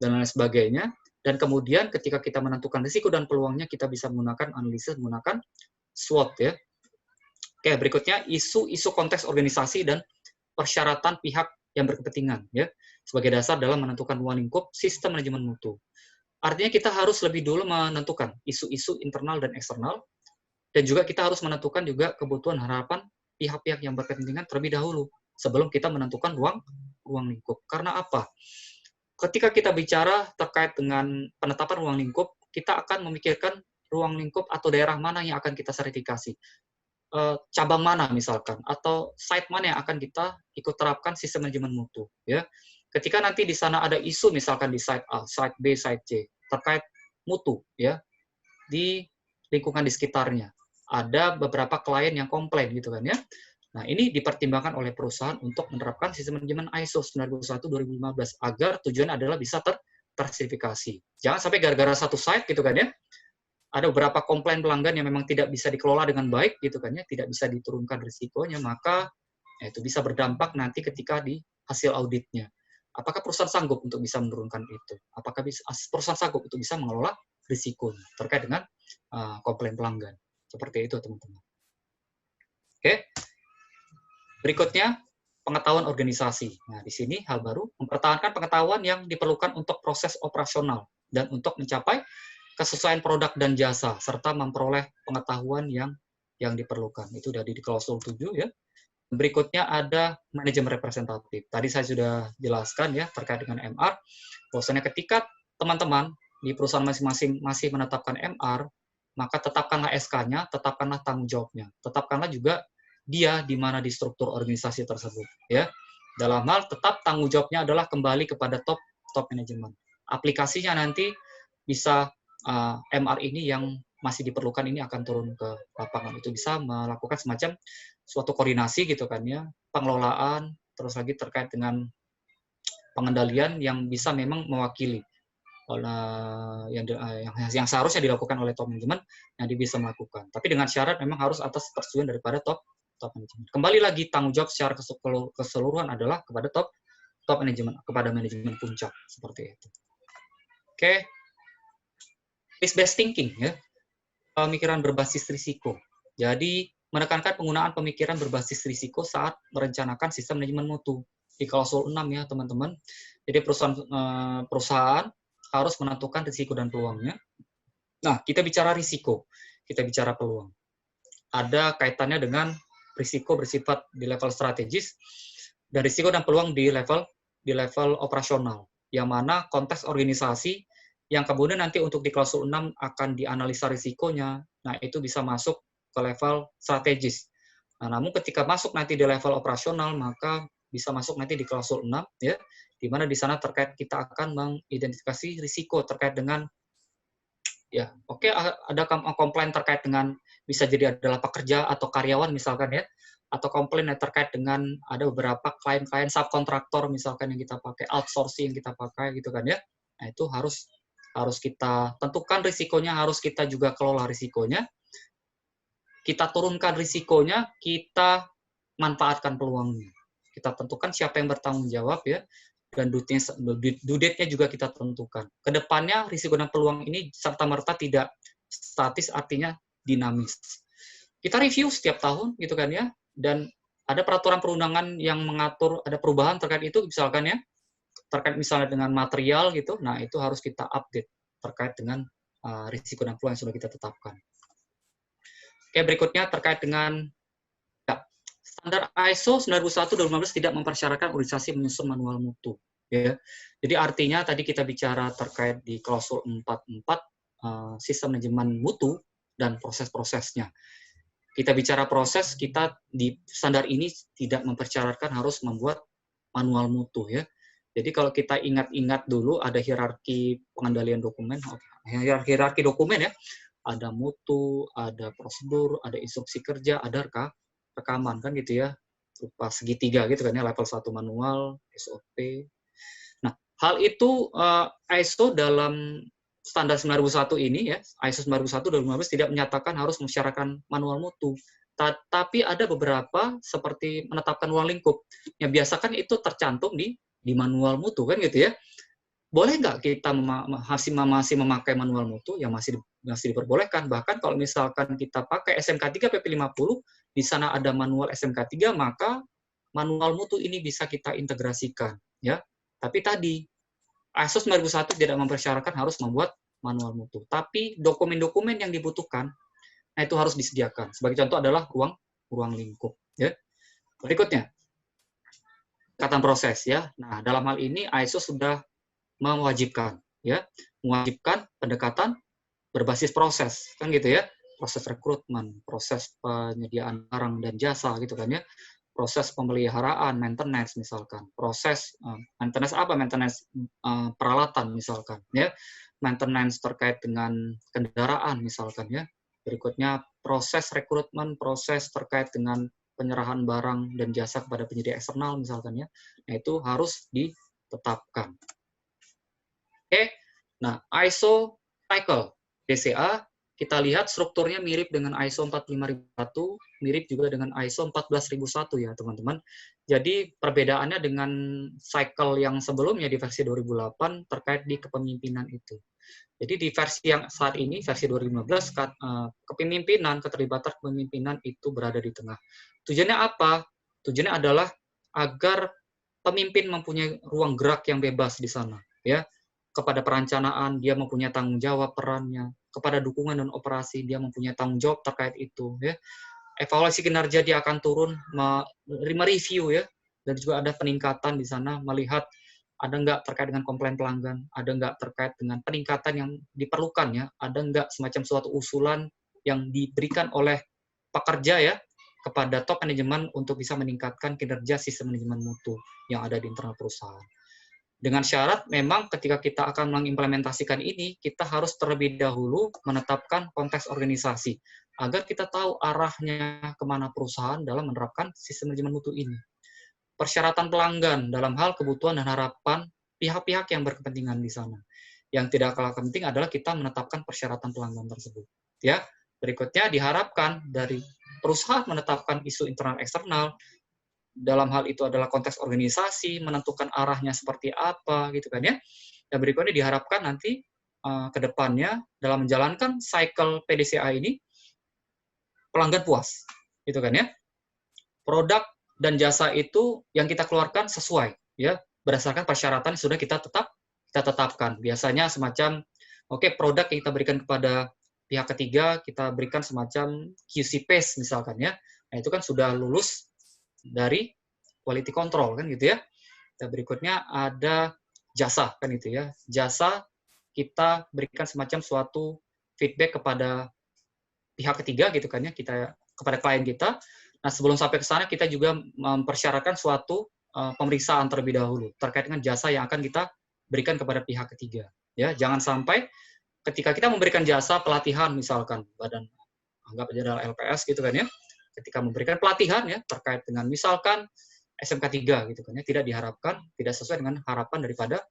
dan lain sebagainya. Dan kemudian ketika kita menentukan risiko dan peluangnya, kita bisa menggunakan analisis menggunakan SWOT ya. Oke, berikutnya isu-isu konteks organisasi dan persyaratan pihak yang berkepentingan ya, sebagai dasar dalam menentukan ruang lingkup sistem manajemen mutu. Artinya kita harus lebih dulu menentukan isu-isu internal dan eksternal, dan juga kita harus menentukan juga kebutuhan harapan pihak-pihak yang berkepentingan terlebih dahulu sebelum kita menentukan ruang lingkup. Karena apa? Ketika kita bicara terkait dengan penetapan ruang lingkup, kita akan memikirkan ruang lingkup atau daerah mana yang akan kita sertifikasi, cabang mana misalkan, atau site mana yang akan kita ikut terapkan sistem manajemen mutu. Ya, ketika nanti di sana ada isu misalkan di site A, site B, site C terkait mutu, ya, di lingkungan di sekitarnya, ada beberapa klien yang komplain gitu kan ya. Nah, ini dipertimbangkan oleh perusahaan untuk menerapkan sistem manajemen ISO 9001-2015 agar tujuan adalah bisa tersertifikasi. Jangan sampai gara-gara satu site gitu kan ya, ada beberapa komplain pelanggan yang memang tidak bisa dikelola dengan baik gitu kan ya, tidak bisa diturunkan risikonya, maka itu bisa berdampak nanti ketika di hasil auditnya. Apakah perusahaan sanggup untuk bisa menurunkan itu? Apakah perusahaan sanggup untuk bisa mengelola risiko terkait dengan komplain pelanggan? Seperti itu, teman-teman. Oke. Berikutnya, pengetahuan organisasi. Nah, di sini hal baru, mempertahankan pengetahuan yang diperlukan untuk proses operasional dan untuk mencapai kesesuaian produk dan jasa, serta memperoleh pengetahuan yang diperlukan. Itu dari di klausul 7 ya. Berikutnya ada manajemen representatif. Tadi saya sudah jelaskan ya terkait dengan MR, bahwasanya ketika teman-teman di perusahaan masing-masing masih menetapkan MR, maka tetapkanlah SK-nya, tetapkanlah tanggung jawabnya, tetapkanlah juga dia di mana di struktur organisasi tersebut ya. Dalam hal tetap tanggung jawabnya adalah kembali kepada top manajemen. Aplikasinya nanti bisa MR ini yang masih diperlukan ini akan turun ke lapangan. Itu bisa melakukan semacam suatu koordinasi gitu kan ya, pengelolaan, terus lagi terkait dengan pengendalian yang bisa memang mewakili yang seharusnya dilakukan oleh top manajemen, yang dia bisa melakukan. Tapi dengan syarat memang harus atas persetujuan daripada top manajemen. Kembali lagi tanggung jawab secara keseluruhan adalah kepada top manajemen, kepada manajemen puncak seperti itu. Oke, risk based thinking ya, pemikiran berbasis risiko. Jadi menekankan penggunaan pemikiran berbasis risiko saat merencanakan sistem manajemen mutu. Di klausul 6 ya teman-teman. Jadi perusahaan harus menentukan risiko dan peluangnya. Nah, kita bicara risiko, kita bicara peluang. Ada kaitannya dengan risiko bersifat di level strategis dan risiko dan peluang di level operasional. Yang mana konteks organisasi yang kemudian nanti untuk di klausul 6 akan dianalisa risikonya. Nah, itu bisa masuk ke level strategis. Nah, namun ketika masuk nanti di level operasional, maka bisa masuk nanti di klausul 6 ya, di mana di sana terkait kita akan mengidentifikasi risiko terkait dengan ya, oke, ada komplain terkait dengan bisa jadi adalah pekerja atau karyawan misalkan ya, atau komplain terkait dengan ada beberapa klien-klien subkontraktor misalkan yang kita pakai, outsourcing yang kita pakai gitu kan ya. Nah, itu harus kita tentukan risikonya, harus kita juga kelola risikonya. Kita turunkan risikonya, kita manfaatkan peluangnya. Kita tentukan siapa yang bertanggung jawab ya, dan due date-nya juga kita tentukan. Kedepannya risiko dan peluang ini serta-merta tidak statis, artinya dinamis. Kita review setiap tahun gitu kan ya, dan ada peraturan perundangan yang mengatur ada perubahan terkait itu misalkan ya, terkait misalnya dengan material gitu, nah itu harus kita update terkait dengan risiko dan peluang yang sudah kita tetapkan. Oke, berikutnya terkait dengan standar ISO 9001/2015 tidak mempersyaratkan organisasi menyusun manual mutu. Ya. Jadi artinya tadi kita bicara terkait di klausul 4.4 sistem manajemen mutu dan proses-prosesnya. Kita bicara proses, kita di standar ini tidak mempersyaratkan harus membuat manual mutu ya. Jadi kalau kita ingat-ingat dulu ada hierarki pengendalian dokumen, hierarki dokumen ya. Ada mutu, ada prosedur, ada instruksi kerja, ada rekaman kan gitu ya, berupa segitiga gitu kan ya, level 1 manual, SOP. Nah, hal itu ISO dalam standar 9001 ini ya, ISO 9001/2015 tidak menyatakan harus mensyaratkan manual mutu. Tapi ada beberapa seperti menetapkan ruang lingkup. Yang biasa kan itu tercantum di manual mutu kan gitu ya. Boleh nggak kita masih memakai manual mutu? Ya masih diperbolehkan. Bahkan kalau misalkan kita pakai SMK 3 PP50, di sana ada manual SMK 3, maka manual mutu ini bisa kita integrasikan. Ya. Tapi tadi, ISO 9001 tidak mempersyaratkan harus membuat manual mutu. Tapi dokumen-dokumen yang dibutuhkan, nah itu harus disediakan. Sebagai contoh adalah ruang lingkup. Ya. Berikutnya, pendekatan proses. Ya. Nah, dalam hal ini ISO sudah mewajibkan pendekatan berbasis proses kan gitu ya, proses rekrutmen, proses penyediaan barang dan jasa gitu kan ya, proses pemeliharaan, maintenance misalkan, proses maintenance peralatan misalkan ya, maintenance terkait dengan kendaraan misalkan ya, berikutnya proses rekrutmen, proses terkait dengan penyerahan barang dan jasa kepada penyedia eksternal misalkan ya, nah itu harus ditetapkan. Oke, nah ISO cycle DCA kita lihat strukturnya mirip dengan ISO 45001, mirip juga dengan ISO 14001 ya teman-teman. Jadi perbedaannya dengan cycle yang sebelumnya di versi 2008 terkait di kepemimpinan itu. Jadi di versi yang saat ini, versi 2015, keterlibatan kepemimpinan itu berada di tengah. Tujuannya apa? Tujuannya adalah agar pemimpin mempunyai ruang gerak yang bebas di sana, ya. Kepada perencanaan, dia mempunyai tanggung jawab perannya. Kepada dukungan dan operasi, dia mempunyai tanggung jawab terkait itu. Ya. Evaluasi kinerja dia akan turun, mereview ya, dan juga ada peningkatan di sana, melihat ada nggak terkait dengan komplain pelanggan, ada nggak terkait dengan peningkatan yang diperlukan ya, ada nggak semacam suatu usulan yang diberikan oleh pekerja ya kepada top manajemen untuk bisa meningkatkan kinerja sistem manajemen mutu yang ada di internal perusahaan. Dengan syarat memang ketika kita akan mengimplementasikan ini, kita harus terlebih dahulu menetapkan konteks organisasi, agar kita tahu arahnya kemana perusahaan dalam menerapkan sistem manajemen mutu ini. Persyaratan pelanggan dalam hal kebutuhan dan harapan pihak-pihak yang berkepentingan di sana. yang tidak kalah penting adalah kita menetapkan persyaratan pelanggan tersebut. Ya, berikutnya diharapkan dari perusahaan menetapkan isu internal eksternal. Dalam hal itu adalah konteks organisasi, menentukan arahnya seperti apa, gitu kan ya. Dan berikutnya diharapkan nanti ke depannya dalam menjalankan cycle PDCA ini pelanggan puas, gitu kan ya. Produk dan jasa itu yang kita keluarkan sesuai, ya, berdasarkan persyaratan yang sudah kita tetapkan. Biasanya semacam, oke, produk yang kita berikan kepada pihak ketiga, kita berikan semacam QC paste misalkan ya. Nah, itu kan sudah lulus dari quality control kan gitu ya. Dan berikutnya ada jasa kan gitu ya. Jasa kita berikan semacam suatu feedback kepada pihak ketiga gitu kan ya, kita kepada klien kita. Nah, sebelum sampai ke sana kita juga mempersyaratkan suatu pemeriksaan terlebih dahulu terkait dengan jasa yang akan kita berikan kepada pihak ketiga. Ya, jangan sampai ketika kita memberikan jasa pelatihan misalkan badan anggap aja adalah LPS gitu kan ya, ketika memberikan pelatihan ya terkait dengan misalkan SMK 3 gitu kan ya, tidak diharapkan, tidak sesuai dengan harapan daripada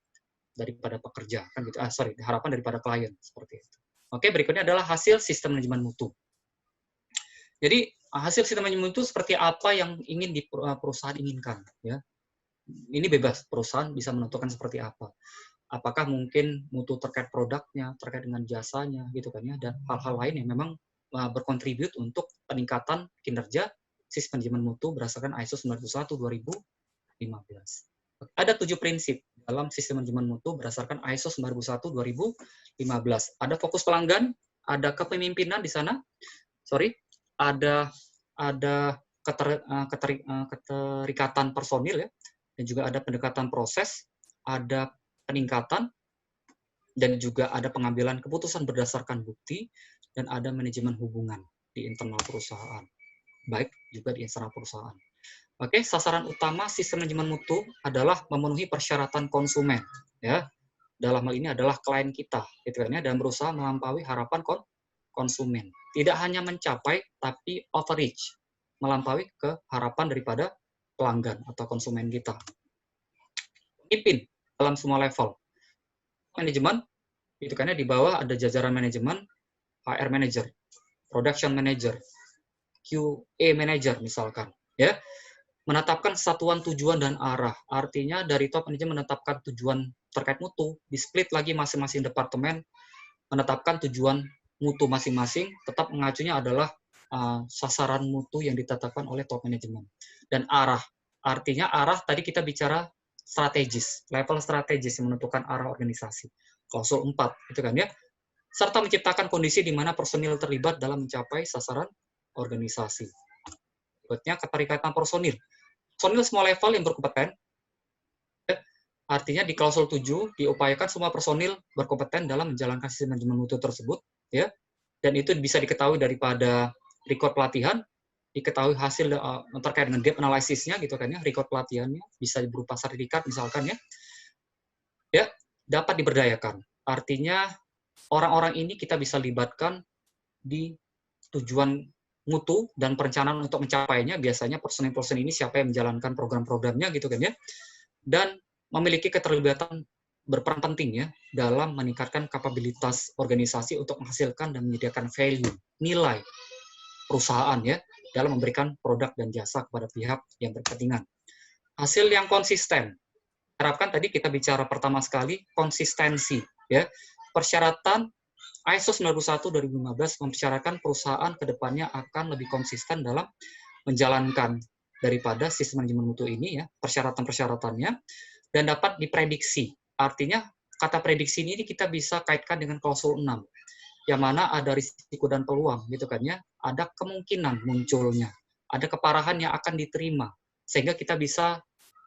pekerja kan gitu. Harapan daripada klien seperti itu. Oke, berikutnya adalah hasil sistem manajemen mutu. Jadi hasil sistem manajemen mutu seperti apa yang ingin di perusahaan inginkan ya. Ini bebas, perusahaan bisa menentukan seperti apa. Apakah mungkin mutu terkait produknya, terkait dengan jasanya gitu kan ya, dan hal-hal lain yang memang berkontribut untuk peningkatan kinerja sistem manajemen mutu berdasarkan ISO 91/2015. Ada 7 prinsip dalam sistem manajemen mutu berdasarkan ISO 9001/2015. Ada fokus pelanggan, ada kepemimpinan di sana, ada keterikatan personil ya, dan juga ada pendekatan proses, ada peningkatan, dan juga ada pengambilan keputusan berdasarkan bukti, dan ada manajemen hubungan di internal perusahaan, baik juga di eksternal perusahaan. Oke, sasaran utama sistem manajemen mutu adalah memenuhi persyaratan konsumen, ya. Dalam hal ini adalah klien kita, gitu kan ya, dan berusaha melampaui harapan konsumen. Tidak hanya mencapai, tapi overreach, melampaui ke harapan daripada pelanggan atau konsumen kita. Pemimpin dalam semua level. Manajemen, itu kan ya, di bawah ada jajaran manajemen, HR manager, production manager, QA manager misalkan, ya. Menetapkan satuan tujuan dan arah. Artinya dari top manajemen menetapkan tujuan terkait mutu, di-split lagi masing-masing departemen, menetapkan tujuan mutu masing-masing, tetap mengacunya adalah sasaran mutu yang ditetapkan oleh top manajemen. Dan arah. Artinya arah tadi kita bicara strategis, level strategis yang menentukan arah organisasi. Klausul 4, itu kan ya. Serta menciptakan kondisi di mana personil terlibat dalam mencapai sasaran organisasi. Berikutnya keterikatan personil. Personil semua level yang berkompeten. Artinya di klausul 7 diupayakan semua personil berkompeten dalam menjalankan sistem manajemen mutu tersebut, ya. Dan itu bisa diketahui daripada record pelatihan, diketahui hasil terkait dengan gap analisisnya gitu kan ya, record pelatihannya bisa berupa sertifikat misalkan ya. Ya, dapat diberdayakan. Artinya orang-orang ini kita bisa libatkan di tujuan mutu dan perencanaan untuk mencapainya. Biasanya personil-personil ini siapa yang menjalankan program-programnya gitu kan ya, dan memiliki keterlibatan berperan penting ya dalam meningkatkan kapabilitas organisasi untuk menghasilkan dan menyediakan value, nilai perusahaan ya dalam memberikan produk dan jasa kepada pihak yang berkepentingan. Hasil yang konsisten. Harapkan tadi kita bicara pertama sekali konsistensi ya. Persyaratan ISO 91/2015 mempersyaratkan perusahaan ke depannya akan lebih konsisten dalam menjalankan daripada sistem manajemen mutu ini ya, persyaratan-persyaratannya, dan dapat diprediksi. Artinya kata prediksi ini kita bisa kaitkan dengan klausul 6, yang mana ada risiko dan peluang gitu kan ya, ada kemungkinan munculnya, ada keparahan yang akan diterima, sehingga kita bisa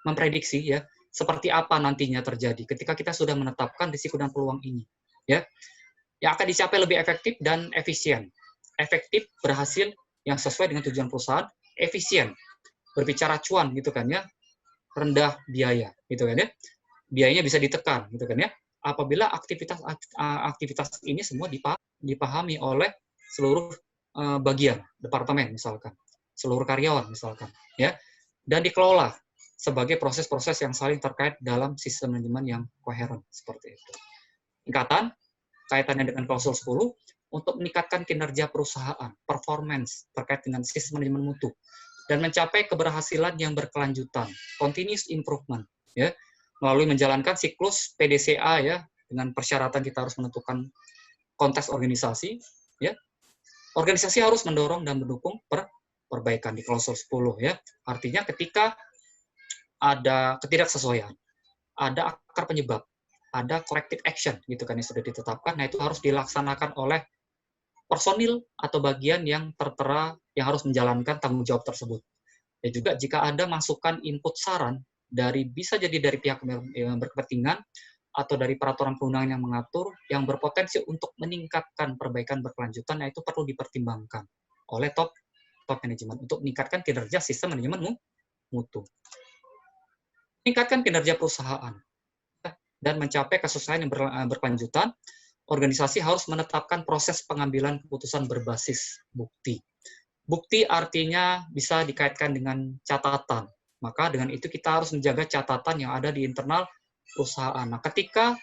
memprediksi ya seperti apa nantinya terjadi ketika kita sudah menetapkan risiko dan peluang ini ya. Yang akan dicapai lebih efektif dan efisien. Efektif, berhasil, yang sesuai dengan tujuan perusahaan, efisien. Berbicara cuan gitu kan ya, rendah biaya gitu kan ya. Biayanya bisa ditekan gitu kan ya. Apabila aktivitas ini semua dipahami oleh seluruh bagian departemen misalkan, seluruh karyawan misalkan ya, dan dikelola sebagai proses-proses yang saling terkait dalam sistem manajemen yang koheren seperti itu. tingkatan kaitannya dengan klausul 10 untuk meningkatkan kinerja perusahaan, performance terkait dengan sistem manajemen mutu, dan mencapai keberhasilan yang berkelanjutan, continuous improvement, ya, melalui menjalankan siklus PDCA, ya, dengan persyaratan kita harus menentukan konteks organisasi, ya. Organisasi harus mendorong dan mendukung perbaikan di klausul 10, ya. Artinya ketika ada ketidaksesuaian, ada akar penyebab, ada corrective action gitu kan yang sudah ditetapkan, nah itu harus dilaksanakan oleh personil atau bagian yang tertera yang harus menjalankan tanggung jawab tersebut. Dan juga jika ada masukan input saran bisa jadi dari pihak yang berkepentingan atau dari peraturan perundangan yang mengatur yang berpotensi untuk meningkatkan perbaikan berkelanjutan, nah itu perlu dipertimbangkan oleh top manajemen untuk meningkatkan kinerja sistem manajemen mutu. Meningkatkan kinerja perusahaan dan mencapai kesuksesan yang berkelanjutan, organisasi harus menetapkan proses pengambilan keputusan berbasis bukti. Bukti artinya bisa dikaitkan dengan catatan. Maka dengan itu kita harus menjaga catatan yang ada di internal perusahaan. Nah, ketika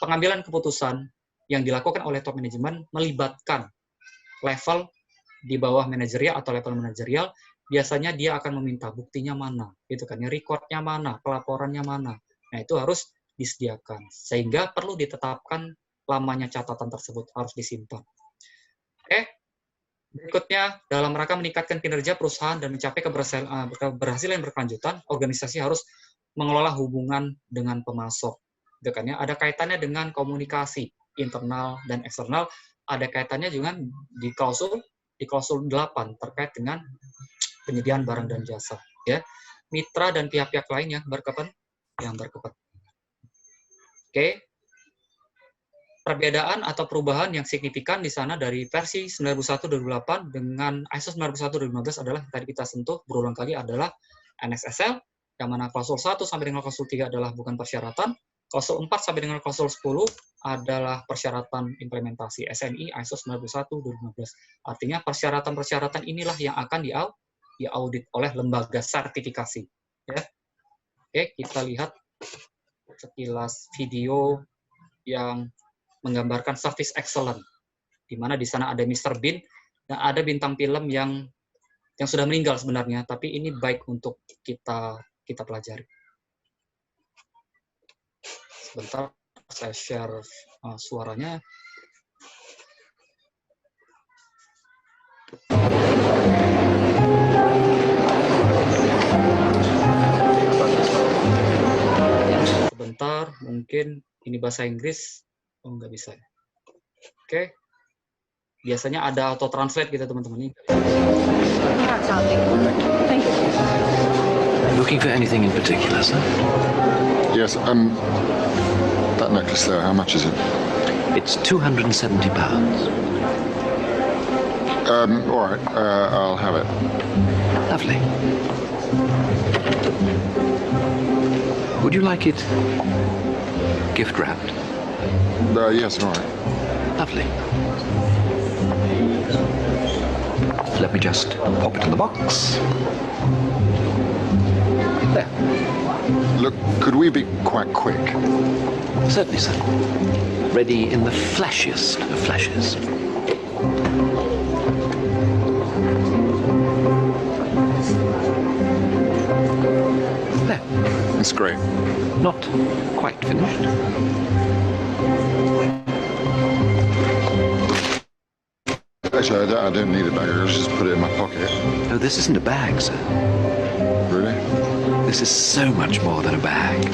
pengambilan keputusan yang dilakukan oleh top manajemen melibatkan level di bawah manajerial atau level manajerial, biasanya dia akan meminta buktinya mana, gitu kan? Recordnya mana, pelaporannya mana. Nah, itu harus disediakan. Sehingga perlu ditetapkan lamanya catatan tersebut harus disimpan. Oke. Berikutnya, dalam rangka meningkatkan kinerja perusahaan dan mencapai keberhasilan yang berkelanjutan, organisasi harus mengelola hubungan dengan pemasok. Ada kaitannya dengan komunikasi internal dan eksternal, ada kaitannya juga di klausul 8 terkait dengan penyediaan barang dan jasa. Ya. Mitra dan pihak-pihak lain yang berkepentingan. Oke. Perbedaan atau perubahan yang signifikan di sana dari versi 91/2008 dengan ISO 91/2015 adalah tadi kita sentuh berulang kali adalah NSSL, yang mana klausul 1 sampai dengan klausul 3 adalah bukan persyaratan, klausul 4 sampai dengan klausul 10 adalah persyaratan implementasi SNI ISO 91/2015. Artinya persyaratan-persyaratan inilah yang akan diaudit oleh lembaga sertifikasi. Ya. Oke, kita lihat sekilas video yang menggambarkan service excellent, di mana di sana ada Mr. Bean dan ada bintang film yang sudah meninggal sebenarnya, tapi ini baik untuk kita pelajari. Sebentar, saya share suaranya. Sebentar, mungkin ini bahasa Inggris. Oh, nggak bisa. Oke. Biasanya ada auto translate gitu, teman-teman. Looking for anything in particular, sir? Yes, that necklace there, how much is it? It's £270. All right, I'll have it. Lovely. Would you like it gift wrapped? Yes, all right. Lovely. Let me just pop it in the box. There. Look, could we be quite quick? Certainly, sir. Ready in the flashiest of flashes. There. That's great. Not quite finished. Actually, I don't need a bag. I'll just put it in my pocket. No, this isn't a bag, sir. Really? This is so much more than a bag.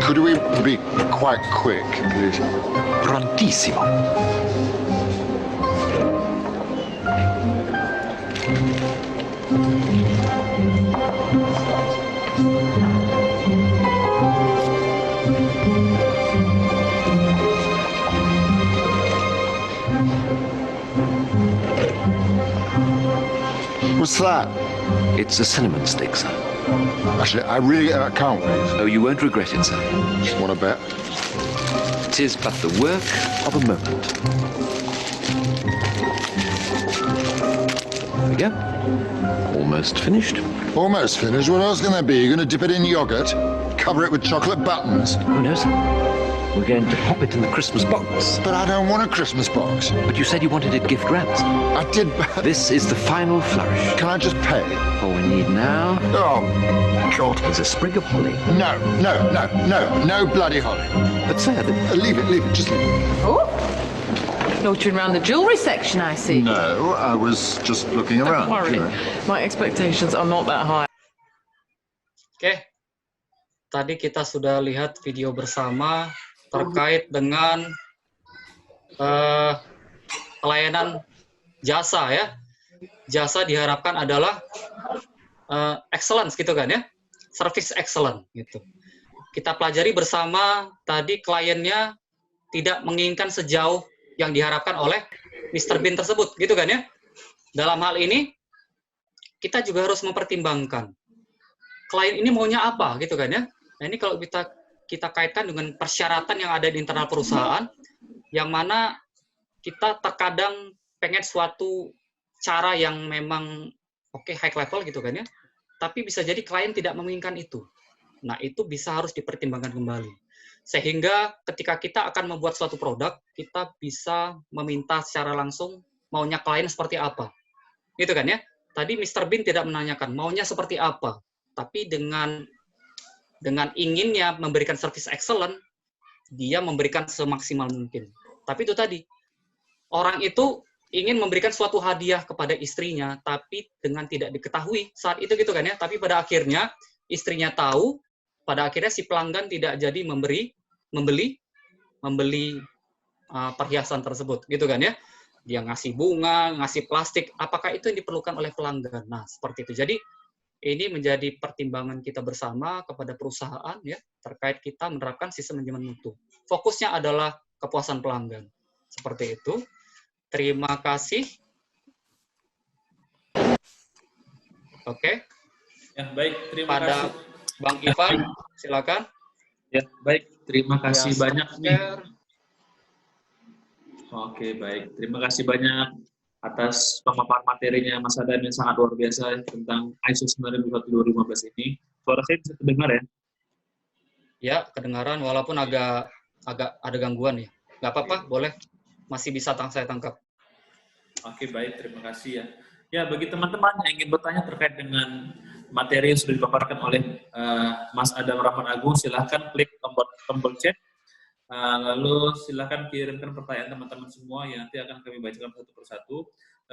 Could we be quite quick, please? Prontissimo. What's that? It's a cinnamon stick, sir. Actually, I really can't wait. Oh, you won't regret it, sir. Want to bet? Tis but the work of a moment. There we go. Almost finished. Almost finished. What else can there be? You're going to dip it in yogurt? Cover it with chocolate buttons? Oh, no, sir. We're going to pop it in the Christmas box. But I don't want a Christmas box. But you said you wanted it gift wrapped. I did. This is the final flourish. Can I just pay? All we need now Oh, God. is a sprig of holly. No, no bloody holly. But, sir, Leave it, just leave it. Oh, loitering around the jewellery section, I see. No, I was just looking around. Don't worry, my expectations are not that high. Oke, tadi kita sudah lihat video bersama terkait dengan pelayanan jasa ya. Jasa diharapkan adalah excellence gitu kan ya, service excellent gitu. Kita pelajari bersama tadi kliennya tidak menginginkan sejauh yang diharapkan oleh Mr. Bean tersebut gitu kan ya. Dalam hal ini kita juga harus mempertimbangkan klien ini maunya apa gitu kan ya. Nah ini kalau kita kaitkan dengan persyaratan yang ada di internal perusahaan, yang mana kita terkadang pengen suatu cara yang memang high level gitu kan ya, tapi bisa jadi klien tidak menginginkan itu. Nah itu harus dipertimbangkan kembali. Sehingga ketika kita akan membuat suatu produk, kita bisa meminta secara langsung maunya klien seperti apa. Gitu kan ya. Tadi Mr. Bean tidak menanyakan maunya seperti apa, tapi dengan inginnya memberikan service excellent, dia memberikan semaksimal mungkin. Tapi itu tadi, orang itu ingin memberikan suatu hadiah kepada istrinya, tapi dengan tidak diketahui saat itu gitu kan ya. Tapi pada akhirnya istrinya tahu, pada akhirnya si pelanggan tidak jadi membeli perhiasan tersebut gitu kan ya. Dia ngasih bunga, ngasih plastik, apakah itu yang diperlukan oleh pelanggan? Nah seperti itu. Jadi ini menjadi pertimbangan kita bersama kepada perusahaan ya, terkait kita menerapkan sistem manajemen mutu. Fokusnya adalah kepuasan pelanggan. Seperti itu. Terima kasih. Oke. Ya, baik. Terima kasih. Bang Ivan, silakan. Ya, baik. Terima kasih Ya, banyak nih. Oke, baik. Terima kasih banyak atas pemaparan materinya Mas Adam yang sangat luar biasa tentang ISO 9001:2015 ini. Suara saya bisa terdengar ya? Ya, kedengaran walaupun agak ada gangguan ya. Nggak apa-apa, boleh. Masih bisa saya tangkap. Oke, baik. Terima kasih ya. Ya, bagi teman-teman yang ingin bertanya terkait dengan materi yang sudah dipaparkan oleh Mas Adam Rahman Agung, silahkan klik tombol chat. Lalu silakan kirimkan pertanyaan teman-teman semua yang nanti akan kami bacakan satu persatu.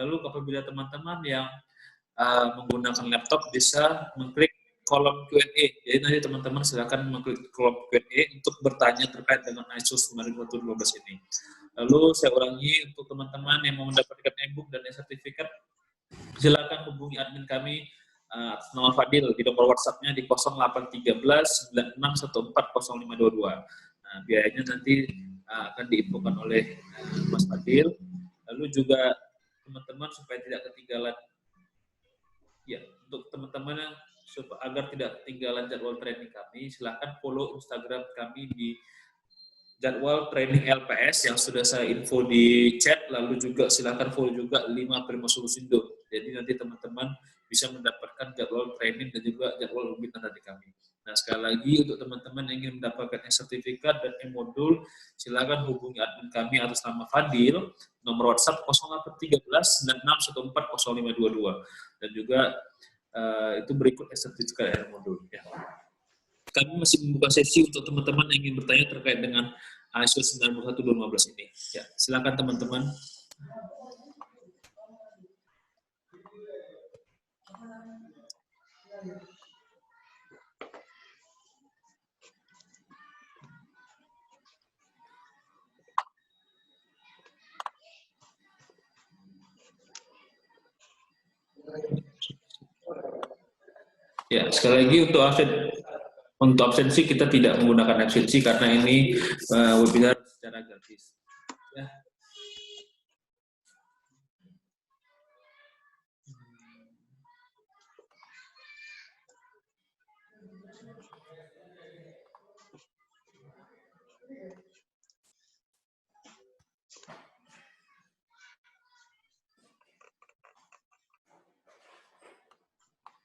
Lalu apabila teman-teman yang menggunakan laptop bisa mengklik kolom Q&A. Jadi nanti teman-teman silakan mengklik kolom Q&A untuk bertanya terkait dengan ISO 9001:2015 ini. Lalu saya ulangi untuk teman-teman yang mau mendapatkan e-book dan sertifikat, silakan hubungi admin kami atas nama Fadil di nomor WhatsApp-nya di 0813 9614 0522. Nah, biayanya nanti akan diinfokan oleh Mas Fadil. Lalu juga teman-teman supaya tidak ketinggalan, ya untuk teman-teman agar tidak ketinggalan jadwal training kami, silakan follow Instagram kami di jadwal training LPS yang sudah saya info di chat. Lalu juga silakan follow juga 5 Primo Solusindo. Jadi nanti teman-teman bisa mendapatkan jadwal training dan juga jadwal webinar dari kami. Nah, sekali lagi untuk teman-teman yang ingin mendapatkan sertifikat dan e-modul, silakan hubungi admin kami atas nama Fadil, nomor WhatsApp 0813 9614 0522. Dan juga itu berikut sertifikat e-modul. Ya. Kami masih membuka sesi untuk teman-teman yang ingin bertanya terkait dengan ISO 9001:2015 ini. Ya, silakan teman-teman. Ya, sekali lagi untuk absensi kita tidak menggunakan absensi karena ini webinar secara gratis. Ya.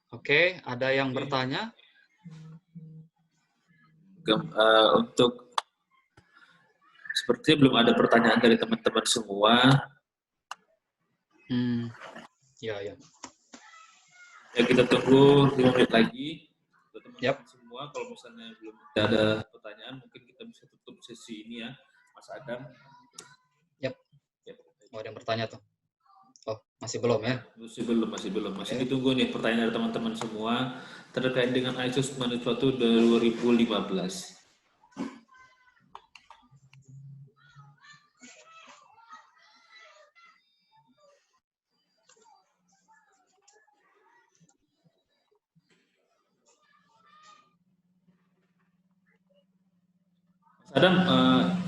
Oke, ada yang bertanya? Untuk sepertinya belum ada pertanyaan dari teman-teman semua. Ya, ya. Ya, kita tunggu 5 menit lagi. Untuk teman-teman Yap. semua, kalau misalnya belum ada pertanyaan, mungkin kita bisa tutup sesi ini ya, Mas Adam. Yap. Oh, ada yang bertanya tuh. Oh, masih belum ya? Masih belum. Masih ditunggu nih pertanyaan dari teman-teman semua terkait dengan ISO 91 2015. Adam,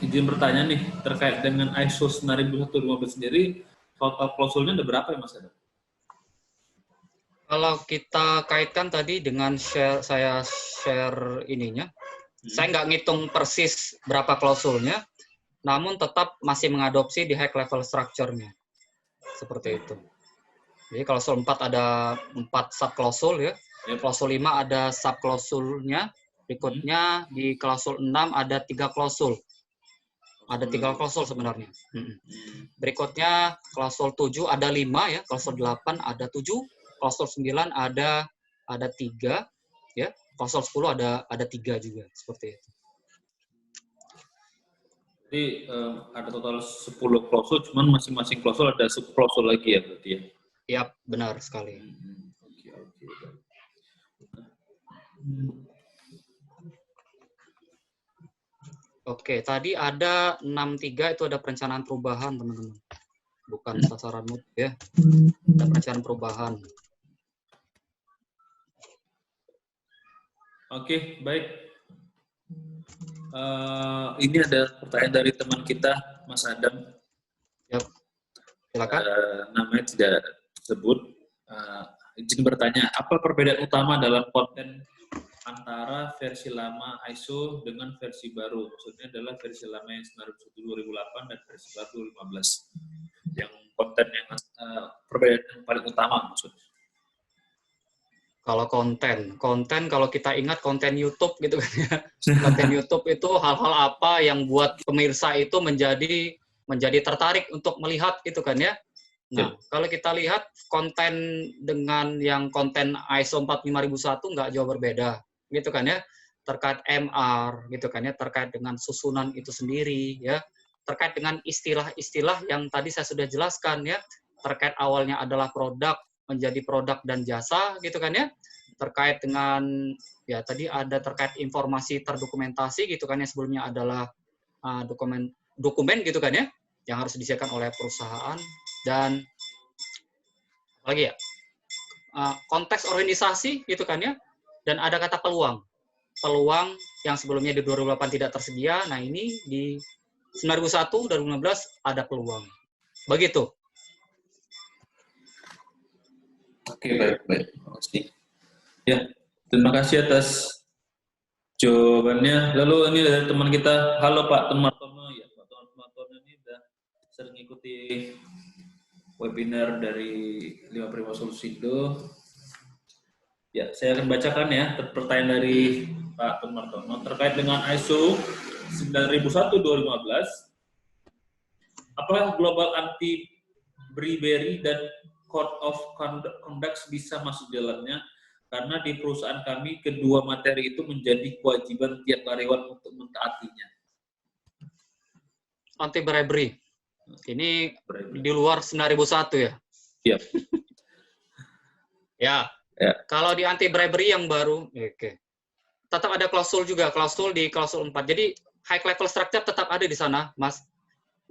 izin bertanya nih, terkait dengan ISO 9001-2015 sendiri, total klausulnya ada berapa ya Mas Adam? Kalau kita kaitkan tadi dengan saya share ininya, saya nggak ngitung persis berapa klausulnya, namun tetap masih mengadopsi di high level structure-nya. Seperti itu. Jadi klausul 4 ada 4 subklausul ya. Klausul 5 ada subklausulnya. Berikutnya di klausul 6 ada 3 klausul. Ada 3 klausul sebenarnya. Berikutnya klausul 7 ada 5 ya, klausul 8 ada 7, klausul 9 ada 3 ya. Klausul 10 ada 3 juga seperti itu. Jadi ada total 10 klausul, cuman masing-masing klausul ada subklausul lagi ya berarti ya? Iya, benar sekali. Oke, tadi ada 63 itu ada perencanaan perubahan, teman-teman. Bukan sasaran mutu ya. Ada perencanaan perubahan. Oke, baik. Ini ada pertanyaan dari teman kita, Mas Adam. Ya, silakan. Namanya tidak disebut. Izin bertanya, apa perbedaan utama dalam konten antara versi lama ISO dengan versi baru? Maksudnya adalah versi lama yang 2008 dan versi baru 2015. Yang konten yang perbedaan yang paling utama maksudnya. Kalau konten kalau kita ingat konten YouTube gitu kan ya. Konten YouTube itu hal-hal apa yang buat pemirsa itu menjadi tertarik untuk melihat gitu kan ya. Nah, kalau kita lihat konten dengan yang konten ISO 45001 nggak jauh berbeda, gitu kan ya, terkait MR, gitu kan ya, terkait dengan susunan itu sendiri, ya, terkait dengan istilah-istilah yang tadi saya sudah jelaskan ya, terkait awalnya adalah produk menjadi produk dan jasa, gitu kan ya, terkait dengan ya tadi ada terkait informasi terdokumentasi, gitu kan ya, sebelumnya adalah dokumen gitu kan ya, yang harus disediakan oleh perusahaan. Dan apalagi ya, konteks organisasi gitu kan ya, dan ada kata peluang yang sebelumnya di 2008 tidak tersedia. Nah ini di 2001 2015 ada peluang begitu. Oke, baik. Terima kasih. Ya, terima kasih atas jawabannya. Lalu ini dari teman kita, halo Pak Martono. Ya, Pak Martono ini sudah sering ikuti webinar dari 5 Prima Solusindo. Ya, saya akan bacakan ya pertanyaan dari Pak Martono terkait dengan ISO 9001-2015. Apakah global anti-bribery dan Code of Conduct bisa masuk dalamnya? Karena di perusahaan kami kedua materi itu menjadi kewajiban tiap karyawan untuk mentaatinya. Anti-bribery. Ini di luar 9001 ya? Iya. Ya. Kalau di anti-bribery yang baru, oke. Tetap ada klausul juga, klausul di klausul 4. Jadi high level structure tetap ada di sana, Mas.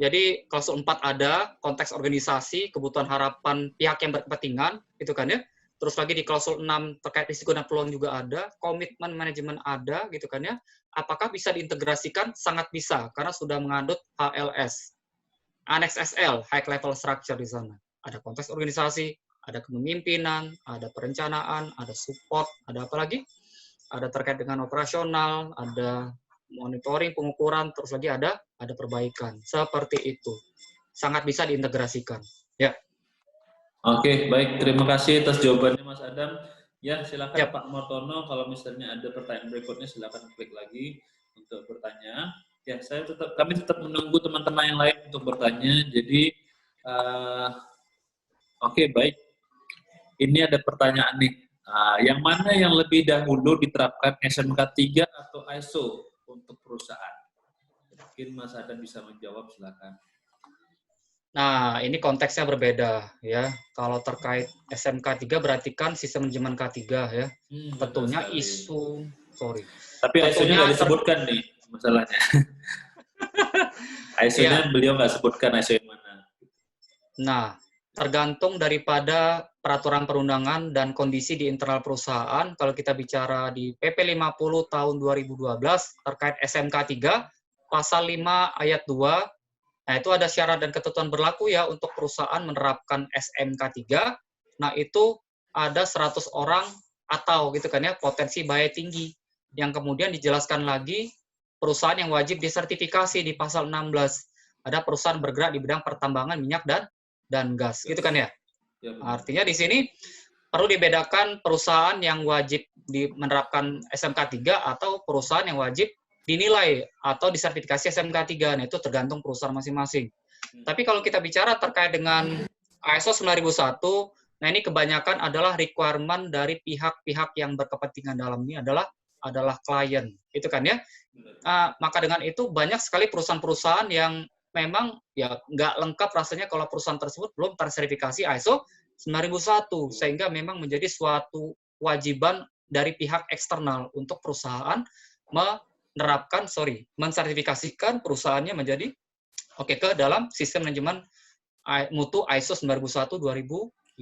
Jadi klausul 4 ada, konteks organisasi, kebutuhan harapan pihak yang berkepentingan, gitu kan ya. Terus lagi di klausul 6 terkait risiko dan peluang juga ada, komitmen manajemen ada, gitu kan ya. Apakah bisa diintegrasikan? Sangat bisa, karena sudah mengandung HLS. Annex SL, high level structure di sana. Ada konteks organisasi, ada kepemimpinan, ada perencanaan, ada support, ada apa lagi? ada terkait dengan operasional, ada monitoring, pengukuran, terus lagi ada perbaikan. Seperti itu. Sangat bisa diintegrasikan. Ya. Oke, baik. Terima kasih atas jawabannya Mas Adam. Ya, silakan Yap. Pak Mortono. Kalau misalnya ada pertanyaan berikutnya, silakan klik lagi untuk bertanya. Ya, kami tetap menunggu teman-teman yang lain untuk bertanya. Jadi, oke, baik. Ini ada pertanyaan nih. Yang mana yang lebih dahulu diterapkan SMK 3 atau ISO untuk perusahaan? Mungkin Mas Adam bisa menjawab, silakan. Nah, ini konteksnya berbeda ya. Kalau terkait SMK 3 berarti kan sistem manajemen K3 ya. Tentunya isu, Tapi ISO-nya nggak disebutkan nih masalahnya. ISO-nya beliau nggak sebutkan ISO yang mana. Nah, tergantung daripada peraturan perundangan dan kondisi di internal perusahaan. Kalau kita bicara di PP 50 tahun 2012 terkait SMK 3, pasal 5 ayat 2, nah itu ada syarat dan ketentuan berlaku ya untuk perusahaan menerapkan SMK 3. Nah, itu ada 100 orang atau gitu kan ya, potensi bahaya tinggi. Yang kemudian dijelaskan lagi perusahaan yang wajib disertifikasi di pasal 16. Ada perusahaan bergerak di bidang pertambangan minyak dan gas, gitu kan ya? Artinya di sini perlu dibedakan perusahaan yang wajib menerapkan SMK 3 atau perusahaan yang wajib dinilai atau disertifikasi SMK 3. Nah, itu tergantung perusahaan masing-masing. Tapi kalau kita bicara terkait dengan ISO 9001, nah ini kebanyakan adalah requirement dari pihak-pihak yang berkepentingan dalam ini adalah klien, itu kan ya. Maka dengan itu banyak sekali perusahaan-perusahaan yang memang ya nggak lengkap rasanya kalau perusahaan tersebut belum tersertifikasi ISO 9001, sehingga memang menjadi suatu kewajiban dari pihak eksternal untuk perusahaan mensertifikasikan perusahaannya menjadi ke dalam sistem manajemen mutu ISO 9001 2015.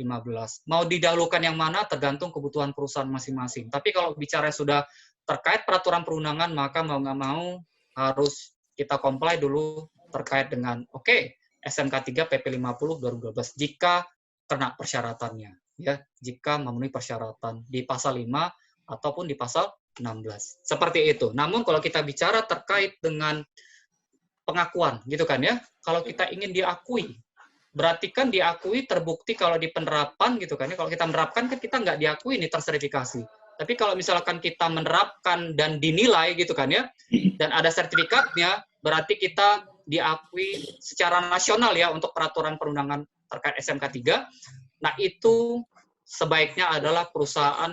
Mau didahulukan yang mana tergantung kebutuhan perusahaan masing-masing. Tapi kalau bicara sudah terkait peraturan perundangan, maka mau nggak mau harus kita comply dulu terkait dengan SMK 3 PP 50 2012 jika kena persyaratannya, ya, jika memenuhi persyaratan di pasal 5 ataupun di pasal 16. Seperti itu. Namun kalau kita bicara terkait dengan pengakuan, gitu kan ya, kalau kita ingin diakui, berarti kan diakui terbukti kalau di penerapan, gitu kan ya, kalau kita menerapkan kan kita nggak diakui ini tersertifikasi. Tapi kalau misalkan kita menerapkan dan dinilai, gitu kan ya, dan ada sertifikatnya, berarti kita diakui secara nasional ya untuk peraturan perundangan terkait SMK 3. Nah, itu sebaiknya adalah perusahaan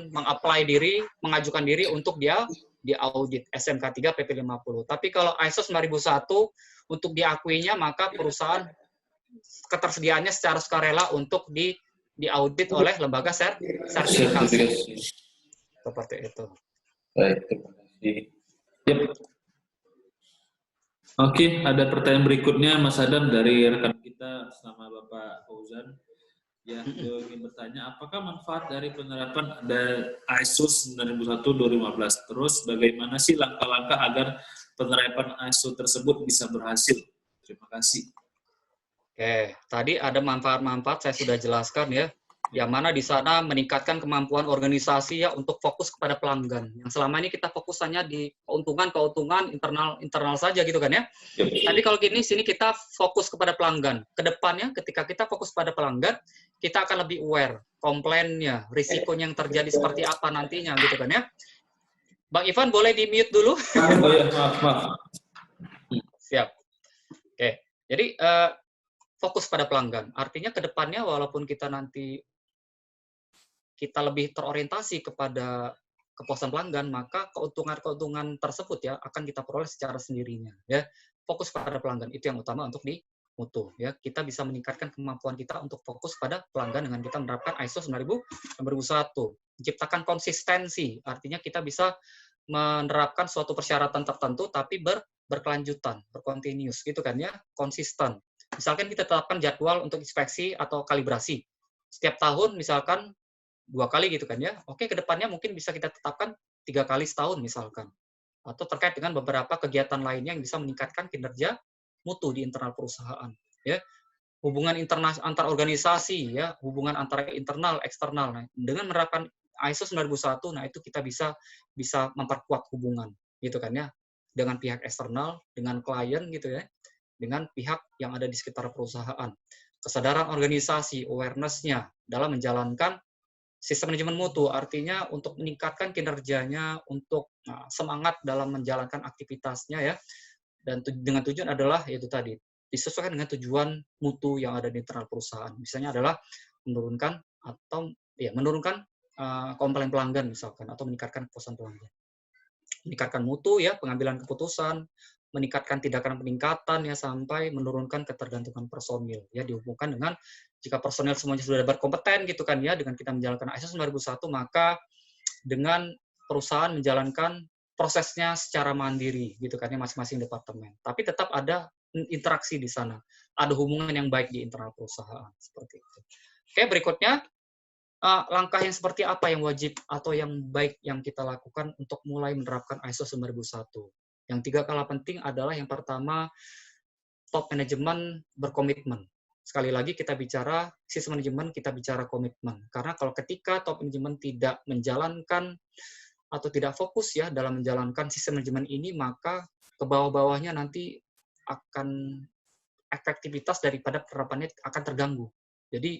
mengajukan diri untuk dia diaudit SMK 3 PP 50. Tapi kalau ISO 9001 untuk diakuinya, maka perusahaan ketersediaannya secara sukarela untuk diaudit oleh lembaga sertifikasi. Seperti itu. Baik, terima kasih. Yep. Oke, ada pertanyaan berikutnya Mas Adam dari rekan kita sama Bapak Fauzan. Ya, beliau ingin bertanya, apakah manfaat dari penerapan ada ISO 9001 2015? Terus bagaimana sih langkah-langkah agar penerapan ISO tersebut bisa berhasil? Terima kasih. Oke, tadi ada manfaat-manfaat saya sudah jelaskan ya. Yang mana di sana meningkatkan kemampuan organisasi ya untuk fokus kepada pelanggan. Yang selama ini kita fokus hanya di keuntungan internal saja gitu kan ya. Tapi kalau sini kita fokus kepada pelanggan. Kedepannya ketika kita fokus pada pelanggan, kita akan lebih aware komplainnya, risikonya yang terjadi seperti apa nantinya gitu kan ya. Bang Ivan boleh di mute dulu? Oh ya, maaf. Siap. Oke, jadi fokus pada pelanggan. Artinya kedepannya walaupun kita nanti kita lebih terorientasi kepada kepuasan pelanggan, maka keuntungan-keuntungan tersebut ya akan kita peroleh secara sendirinya ya. Fokus pada pelanggan itu yang utama untuk di mutu ya. Kita bisa meningkatkan kemampuan kita untuk fokus pada pelanggan dengan kita menerapkan ISO 9001. Menciptakan konsistensi, artinya kita bisa menerapkan suatu persyaratan tertentu tapi berkelanjutan, berkontinus gitu kan ya, konsisten. Misalkan kita tetapkan jadwal untuk inspeksi atau kalibrasi. Setiap tahun misalkan 2 kali gitu kan ya. Oke, kedepannya mungkin bisa kita tetapkan 3 kali setahun misalkan. Atau terkait dengan beberapa kegiatan lainnya yang bisa meningkatkan kinerja mutu di internal perusahaan. Ya. Hubungan internal antar organisasi, ya, hubungan antara internal eksternal. Nah, dengan menerapkan ISO 9001, nah itu kita bisa memperkuat hubungan gitu kan ya, dengan pihak eksternal, dengan klien gitu ya, dengan pihak yang ada di sekitar perusahaan. Kesadaran organisasi, awareness-nya dalam menjalankan sistem manajemen mutu, artinya untuk meningkatkan kinerjanya, untuk semangat dalam menjalankan aktivitasnya ya, dan dengan tujuan adalah yaitu tadi, disesuaikan dengan tujuan mutu yang ada di internal perusahaan. Misalnya adalah menurunkan komplain pelanggan misalkan, atau meningkatkan kepuasan pelanggan. Meningkatkan mutu ya, pengambilan keputusan, meningkatkan tindakan peningkatan ya, sampai menurunkan ketergantungan personil ya, dihubungkan dengan jika personil semuanya sudah berkompeten gitu kan ya, dengan kita menjalankan ISO 9001, maka dengan perusahaan menjalankan prosesnya secara mandiri gitu kan ya, masing-masing departemen. Tapi tetap ada interaksi di sana, ada hubungan yang baik di internal perusahaan seperti itu. Oke, berikutnya langkah yang seperti apa yang wajib atau yang baik yang kita lakukan untuk mulai menerapkan ISO 9001. Yang 3 skala penting adalah yang pertama, top manajemen berkomitmen. Sekali lagi kita bicara sistem manajemen, kita bicara komitmen. Karena kalau ketika top manajemen tidak menjalankan atau tidak fokus ya dalam menjalankan sistem manajemen ini, maka ke bawah-bawahnya nanti akan efektivitas daripada penerapannya akan terganggu. Jadi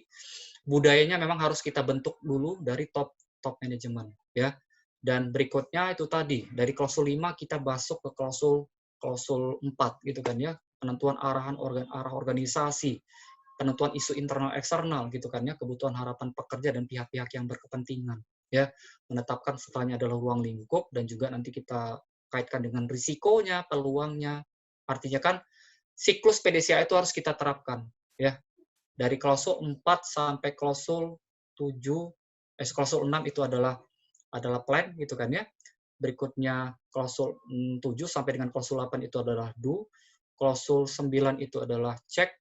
budayanya memang harus kita bentuk dulu dari top manajemen ya. Dan berikutnya itu tadi, dari klausul 5 kita masuk ke klausul 4 gitu kan ya, penentuan arah organisasi, penentuan isu internal eksternal gitu kan ya, kebutuhan harapan pekerja dan pihak-pihak yang berkepentingan ya, menetapkan setelahnya adalah ruang lingkup, dan juga nanti kita kaitkan dengan risikonya, peluangnya. Artinya kan siklus PDCA itu harus kita terapkan ya. Dari klausul 4 sampai klausul 6 itu adalah plan gitu kan ya. Berikutnya klausul 7 sampai dengan klausul 8 itu adalah do. Klausul 9 itu adalah check.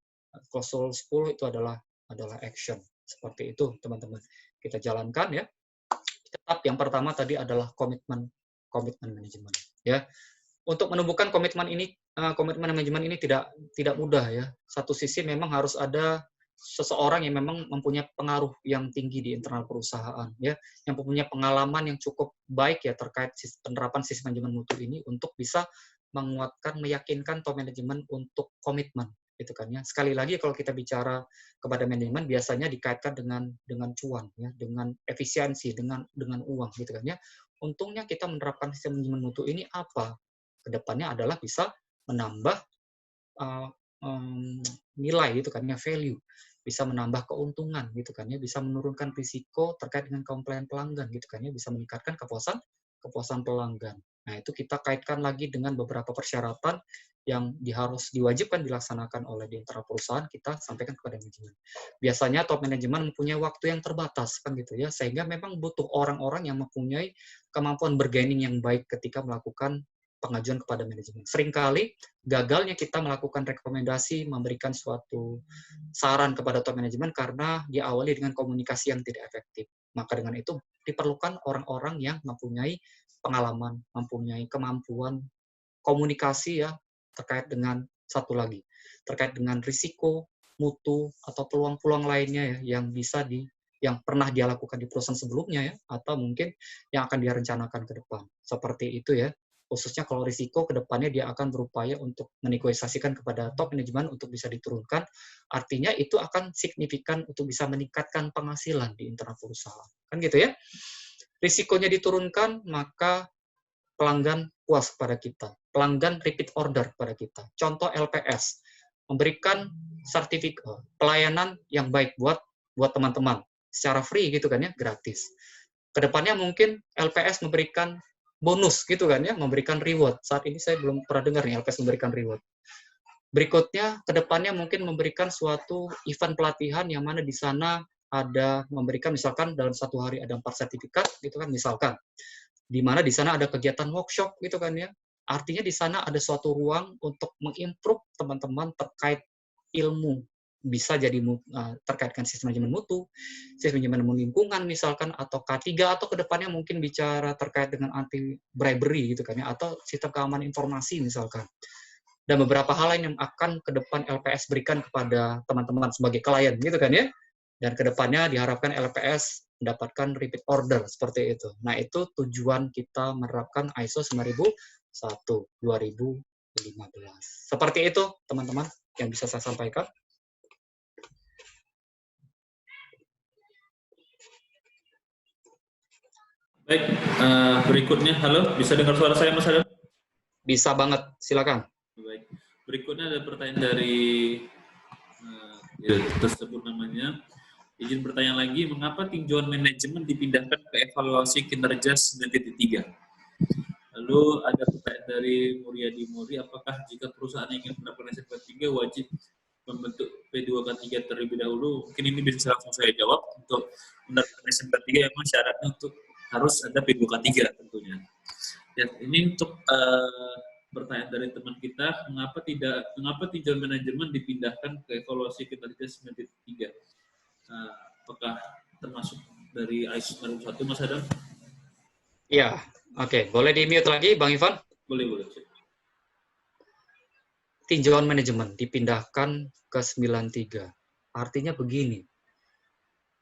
Klausul 10 itu adalah action. Seperti itu teman-teman. Kita jalankan ya. Tetap yang pertama tadi adalah komitmen manajemen ya. Untuk menumbuhkan komitmen manajemen ini tidak mudah ya. Satu sisi memang harus ada seseorang yang memang mempunyai pengaruh yang tinggi di internal perusahaan ya, yang mempunyai pengalaman yang cukup baik ya terkait penerapan sistem manajemen mutu ini untuk bisa menguatkan, meyakinkan top manajemen untuk komitmen gitu kan ya. Sekali lagi kalau kita bicara kepada manajemen biasanya dikaitkan dengan cuan ya, dengan efisiensi, dengan uang gitu kan ya. Untungnya kita menerapkan sistem manajemen mutu ini apa? Kedepannya adalah bisa menambah nilai gitu kan ya, value, bisa menambah keuntungan gitu kan ya, bisa menurunkan risiko terkait dengan komplain pelanggan gitu kan ya, bisa meningkatkan kepuasan pelanggan. Nah, itu kita kaitkan lagi dengan beberapa persyaratan yang harus diwajibkan dilaksanakan oleh di internal perusahaan, kita sampaikan kepada manajemen. Biasanya top manajemen mempunyai waktu yang terbatas kan gitu ya, sehingga memang butuh orang-orang yang mempunyai kemampuan bargaining yang baik ketika melakukan pengajuan kepada manajemen. Seringkali gagalnya kita melakukan rekomendasi, memberikan suatu saran kepada top manajemen karena diawali dengan komunikasi yang tidak efektif. Maka dengan itu diperlukan orang-orang yang mempunyai pengalaman, mempunyai kemampuan komunikasi ya, terkait dengan satu lagi, terkait dengan risiko, mutu, atau peluang-peluang lainnya ya, yang pernah dia lakukan di perusahaan sebelumnya ya, atau mungkin yang akan dia rencanakan ke depan. Seperti itu ya. Khususnya kalau risiko ke depannya dia akan berupaya untuk menegosiasikan kepada top manajemen untuk bisa diturunkan. Artinya itu akan signifikan untuk bisa meningkatkan penghasilan di internal perusahaan. Kan gitu ya. Risikonya diturunkan, maka pelanggan puas kepada kita. Pelanggan repeat order kepada kita. Contoh LPS, memberikan sertifikat pelayanan yang baik buat teman-teman. Secara free gitu kan ya, gratis. Kedepannya mungkin LPS memberikan bonus gitu kan ya, memberikan reward. Saat ini saya belum pernah dengar nih LPS memberikan reward. Berikutnya, kedepannya mungkin memberikan suatu event pelatihan yang mana di sana ada memberikan misalkan dalam satu hari ada 4 sertifikat gitu kan misalkan. Di mana di sana ada kegiatan workshop gitu kan ya. Artinya di sana ada suatu ruang untuk mengimprove teman-teman terkait ilmu. Bisa jadi terkait dengan sistem manajemen mutu, sistem manajemen lingkungan misalkan, atau K3, atau kedepannya mungkin bicara terkait dengan anti bribery gitu kan ya, atau sistem keamanan informasi misalkan. Dan beberapa hal lain yang akan ke depan LPS berikan kepada teman-teman sebagai klien gitu kan ya. Dan kedepannya diharapkan LPS mendapatkan repeat order seperti itu. Nah, itu tujuan kita menerapkan ISO 9001 2015. Seperti itu, teman-teman, yang bisa saya sampaikan. Baik, berikutnya, halo, bisa dengar suara saya, Mas Adam? Bisa banget, silakan. Baik, berikutnya ada pertanyaan dari tersebut namanya. Izin bertanya lagi, mengapa tinjauan manajemen dipindahkan ke evaluasi kinerja 9.3? Lalu ada pertanyaan dari Muryadi Muri, apakah jika perusahaan ingin menerapkan SMP3 wajib membentuk P2K3 terlebih dahulu? Mungkin ini bisa langsung saya jawab. Untuk menerapkan SMP3 memang syaratnya untuk harus ada P2K3 tentunya. Ya, ini untuk pertanyaan dari teman kita, mengapa tinjauan manajemen dipindahkan ke evaluasi kinerja 9.3? Apakah termasuk dari ISO 91, Mas Adam? Iya, oke. Boleh di-mute lagi, Bang Ivan? Boleh. Tinjauan manajemen dipindahkan ke 93. Artinya begini,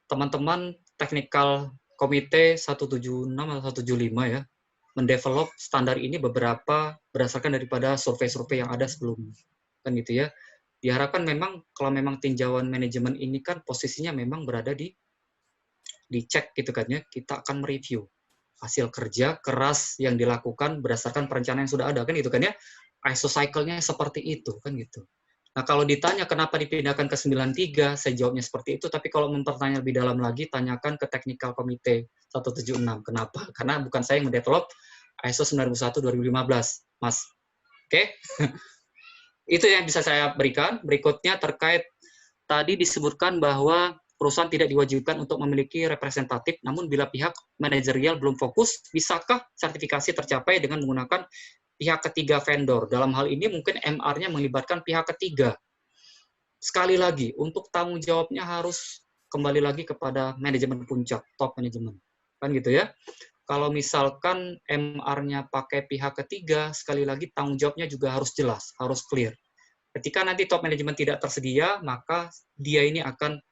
teman-teman teknikal komite 176 atau 175 ya, mendevelop standar ini beberapa berdasarkan daripada survei-survei yang ada sebelumnya. Kan gitu ya. Diharapkan memang kalau memang tinjauan manajemen ini kan posisinya memang berada di cek gitu kan ya, kita akan mereview hasil kerja keras yang dilakukan berdasarkan perencanaan yang sudah ada kan gitu kan ya. ISO cycle-nya seperti itu kan gitu. Nah, kalau ditanya kenapa dipindahkan ke 93, saya jawabnya seperti itu, tapi kalau mempertanya lebih dalam lagi, tanyakan ke technical komite 176. Kenapa? Karena bukan saya yang mendevelop ISO 9001 2015, Mas. Oke? Itu yang bisa saya berikan. Berikutnya terkait tadi disebutkan bahwa perusahaan tidak diwajibkan untuk memiliki representatif, namun bila pihak manajerial belum fokus, bisakah sertifikasi tercapai dengan menggunakan pihak ketiga vendor? Dalam hal ini mungkin MR-nya melibatkan pihak ketiga. Sekali lagi, untuk tanggung jawabnya harus kembali lagi kepada manajemen puncak, top manajemen. Kan gitu ya. Kalau misalkan MR-nya pakai pihak ketiga, sekali lagi tanggung jawabnya juga harus jelas, harus clear. Ketika nanti top manajemen tidak tersedia, maka dia ini akan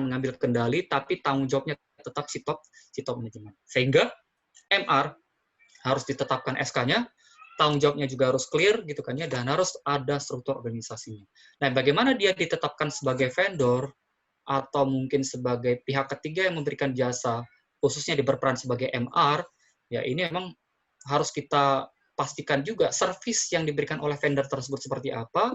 mengambil kendali, tapi tanggung jawabnya tetap si top manajemen. Sehingga MR harus ditetapkan SK-nya, tanggung jawabnya juga harus clear gitu kan ya, dan harus ada struktur organisasinya. Nah, bagaimana dia ditetapkan sebagai vendor atau mungkin sebagai pihak ketiga yang memberikan jasa, khususnya berperan sebagai MR, ya ini memang harus kita pastikan juga servis yang diberikan oleh vendor tersebut seperti apa,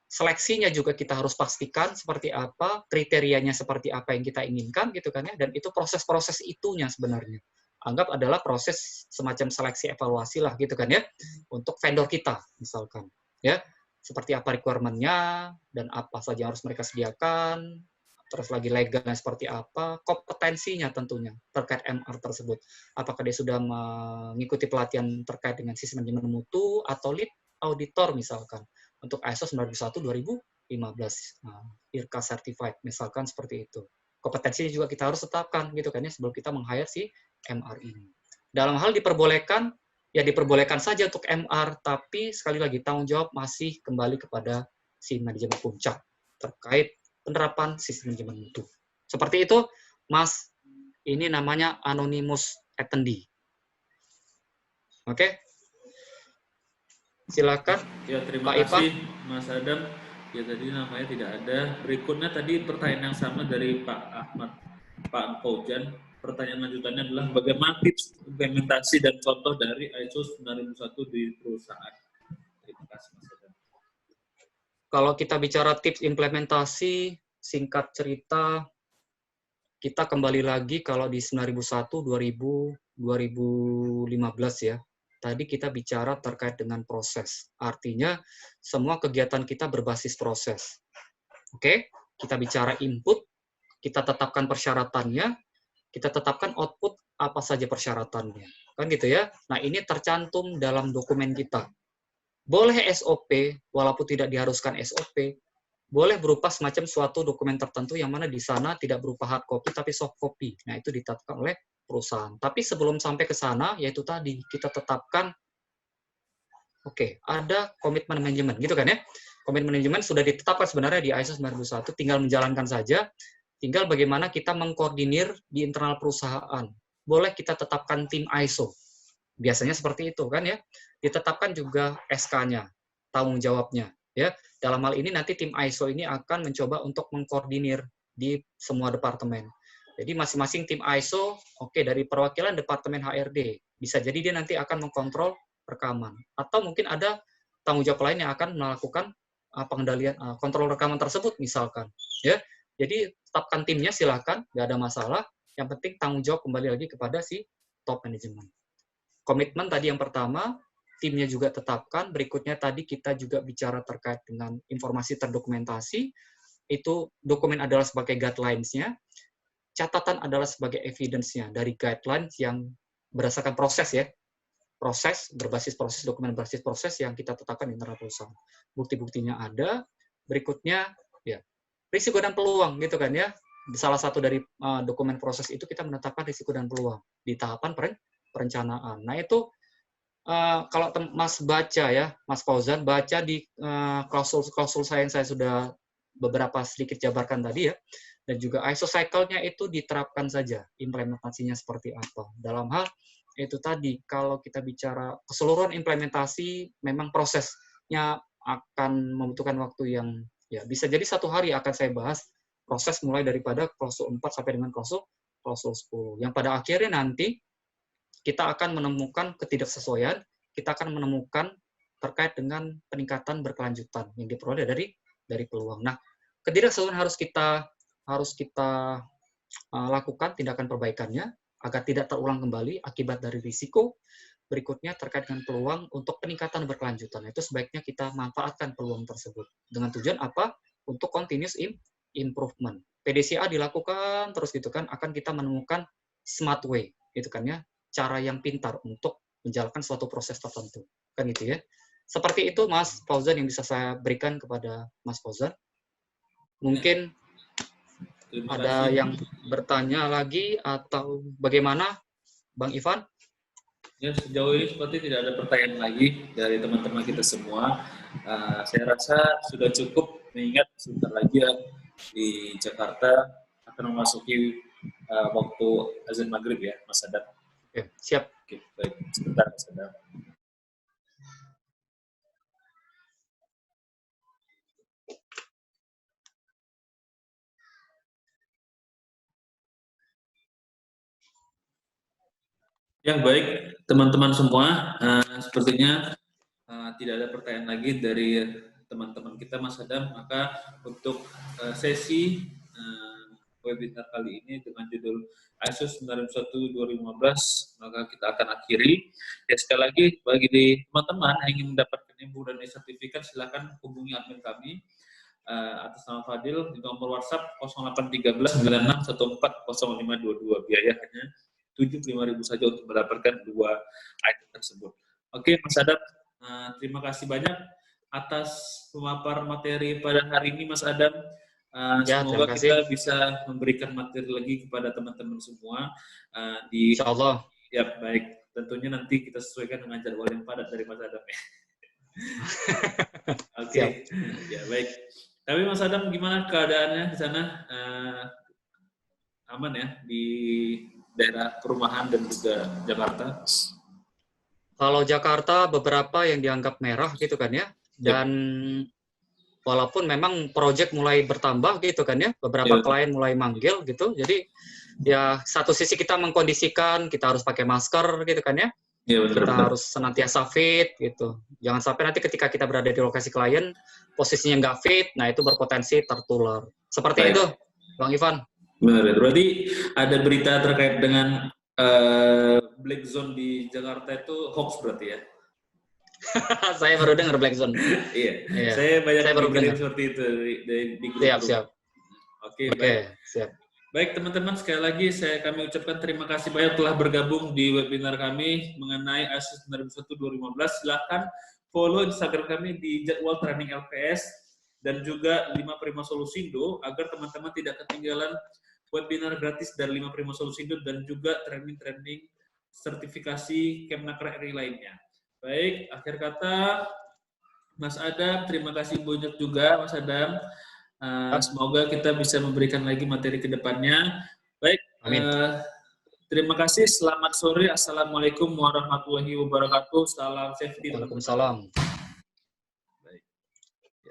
seleksinya juga kita harus pastikan seperti apa, kriterianya seperti apa yang kita inginkan gitu kan ya, dan itu proses-proses itunya sebenarnya. Anggap adalah proses semacam seleksi evaluasi lah gitu kan ya, untuk vendor kita misalkan ya, seperti apa requirement-nya dan apa saja yang harus mereka sediakan, terus lagi legalnya seperti apa, kompetensinya tentunya terkait MR tersebut. Apakah dia sudah mengikuti pelatihan terkait dengan sistem manajemen mutu atau lead auditor misalkan untuk ISO 91 2015 IRCA certified misalkan seperti itu. Kompetensinya juga kita harus tetapkan gitu kan ya sebelum kita meng-hire si MR ini. Dalam hal diperbolehkan, ya diperbolehkan saja untuk MR, tapi sekali lagi tanggung jawab masih kembali kepada si manajemen puncak terkait penerapan sistem manajemen mutu. Seperti itu, Mas. Ini namanya anonymous attendee. Oke? Silakan. Ya, terima kasih, Mas Adam. Ya, tadi namanya tidak ada. Berikutnya tadi pertanyaan yang sama dari Pak Ahmad, Pak Faujan. Pertanyaan lanjutannya adalah bagaimana tips implementasi dan contoh dari ISO 9001 di perusahaan? Terima kasih, Mas Adam. Kalau kita bicara tips implementasi, singkat cerita, kita kembali lagi kalau di 9001 2015 ya. Tadi kita bicara terkait dengan proses. Artinya semua kegiatan kita berbasis proses. Oke? Kita bicara input, kita tetapkan persyaratannya, kita tetapkan output apa saja persyaratannya. Kan gitu ya. Nah, ini tercantum dalam dokumen kita. Boleh SOP, walaupun tidak diharuskan SOP, boleh berupa semacam suatu dokumen tertentu yang mana di sana tidak berupa hard copy, tapi soft copy. Nah, itu ditetapkan oleh perusahaan. Tapi sebelum sampai ke sana, yaitu tadi, kita tetapkan, ada komitmen manajemen, gitu kan ya. Komitmen manajemen sudah ditetapkan sebenarnya di ISO 9001, tinggal menjalankan saja. tinggal bagaimana kita mengkoordinir di internal perusahaan. Boleh kita tetapkan tim ISO. Biasanya seperti itu kan ya. Ditetapkan juga SK-nya, tanggung jawabnya. Ya, dalam hal ini nanti tim ISO ini akan mencoba untuk mengkoordinir di semua departemen. Jadi masing-masing tim ISO, oke, dari perwakilan departemen HRD, bisa jadi dia nanti akan mengkontrol rekaman. Atau mungkin ada tanggung jawab lain yang akan melakukan pengendalian kontrol rekaman tersebut misalkan. Ya, jadi tetapkan timnya silakan, nggak ada masalah. Yang penting tanggung jawab kembali lagi kepada si top management. Komitmen tadi yang pertama, timnya juga tetapkan. Berikutnya tadi kita juga bicara terkait dengan informasi terdokumentasi. Itu dokumen adalah sebagai guidelines-nya. Catatan adalah sebagai evidence-nya dari guidelines yang berdasarkan proses ya. Proses, berbasis proses, dokumen berbasis proses yang kita tetapkan di internal perusahaan. Bukti-buktinya ada. Berikutnya, ya, risiko dan peluang gitu kan ya. Salah satu dari dokumen proses itu kita menetapkan risiko dan peluang di tahapan perencanaan. Nah itu kalau Mas baca ya, Mas Fauzan baca di klausul saya yang saya sudah beberapa sedikit jabarkan tadi ya, dan juga ISO cycle-nya itu diterapkan saja implementasinya seperti apa. Dalam hal itu tadi, kalau kita bicara keseluruhan implementasi, memang prosesnya akan membutuhkan waktu yang ya bisa jadi 1 hari akan saya bahas proses mulai daripada klausul 4 sampai dengan klausul 10. Yang pada akhirnya nanti kita akan menemukan ketidaksesuaian, kita akan menemukan terkait dengan peningkatan berkelanjutan yang diperoleh dari peluang. Nah, ketidaksesuaian harus kita lakukan tindakan perbaikannya agar tidak terulang kembali akibat dari risiko. Berikutnya terkait dengan peluang untuk peningkatan berkelanjutan. Itu sebaiknya kita manfaatkan peluang tersebut. Dengan tujuan apa? Untuk continuous improvement. PDCA dilakukan terus gitu kan, akan kita menemukan smart way gitu kan ya, cara yang pintar untuk menjalankan suatu proses tertentu. Kan gitu ya. Seperti itu Mas Fauzan yang bisa saya berikan kepada Mas Fauzan. Mungkin ada yang bertanya lagi atau bagaimana Bang Ivan? Ya, sejauh ini seperti tidak ada pertanyaan lagi dari teman-teman kita semua. Saya rasa sudah cukup, mengingat sebentar lagi ya, di Jakarta akan memasuki waktu azan maghrib ya, Mas Adam. Oke, siap. Oke, baik. Sebentar, Mas Adam. Ya, baik, teman-teman semua. Sepertinya tidak ada pertanyaan lagi dari teman-teman kita, Mas Adam. Maka untuk sesi webinar kali ini dengan judul ISO 9001-2015, maka kita akan akhiri. Ya, sekali lagi, bagi teman-teman yang ingin mendapatkan info dan sertifikat, silakan hubungi admin kami atas nama Fadil di nomor WhatsApp 0813 96 14 0522. Biaya hanya 75.000 saja untuk mendapatkan 2 item tersebut. Oke, Mas Adam, terima kasih banyak atas pemaparan materi pada hari ini, Mas Adam. Semoga kita bisa memberikan materi lagi kepada teman-teman semua. Insya Allah. Ya, baik. Tentunya nanti kita sesuaikan dengan jadwal yang padat dari Mas Adam ya. Oke, ya baik. Tapi Mas Adam, gimana keadaannya di sana? Aman ya di daerah perumahan dan juga Jakarta? Kalau Jakarta beberapa yang dianggap merah gitu kan ya, dan walaupun memang proyek mulai bertambah gitu kan ya, beberapa klien mulai manggil gitu, jadi ya satu sisi kita mengkondisikan kita harus pakai masker gitu kan ya, kita harus senantiasa fit gitu, jangan sampai nanti ketika kita berada di lokasi klien posisinya nggak fit, nah itu berpotensi tertular. Seperti itu, Bang Ivan. Benar, berarti ada berita terkait dengan black zone di Jakarta itu hoax berarti ya? Saya baru dengar black zone. Iya. Saya baru dengar seperti itu di grup. Siap. Oke, baik. Siap. Baik teman-teman, sekali lagi kami ucapkan terima kasih banyak telah bergabung di webinar kami mengenai ISO 9001-2015. Silakan follow Instagram kami di Jadwal Training LPS dan juga 5 Prima Solusindo agar teman-teman tidak ketinggalan webinar gratis dari 5 Prima Solusindo dan juga training-training sertifikasi Kemenaker RI lainnya. Baik, akhir kata Mas Adam, terima kasih banyak juga Mas Adam. Semoga kita bisa memberikan lagi materi ke depannya. Baik, Amin. terima kasih. Selamat sore. Assalamualaikum warahmatullahi wabarakatuh. Salam safety. Waalaikumsalam. Baik.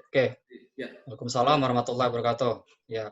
Oke. Ya. Waalaikumsalam warahmatullahi wabarakatuh. Ya.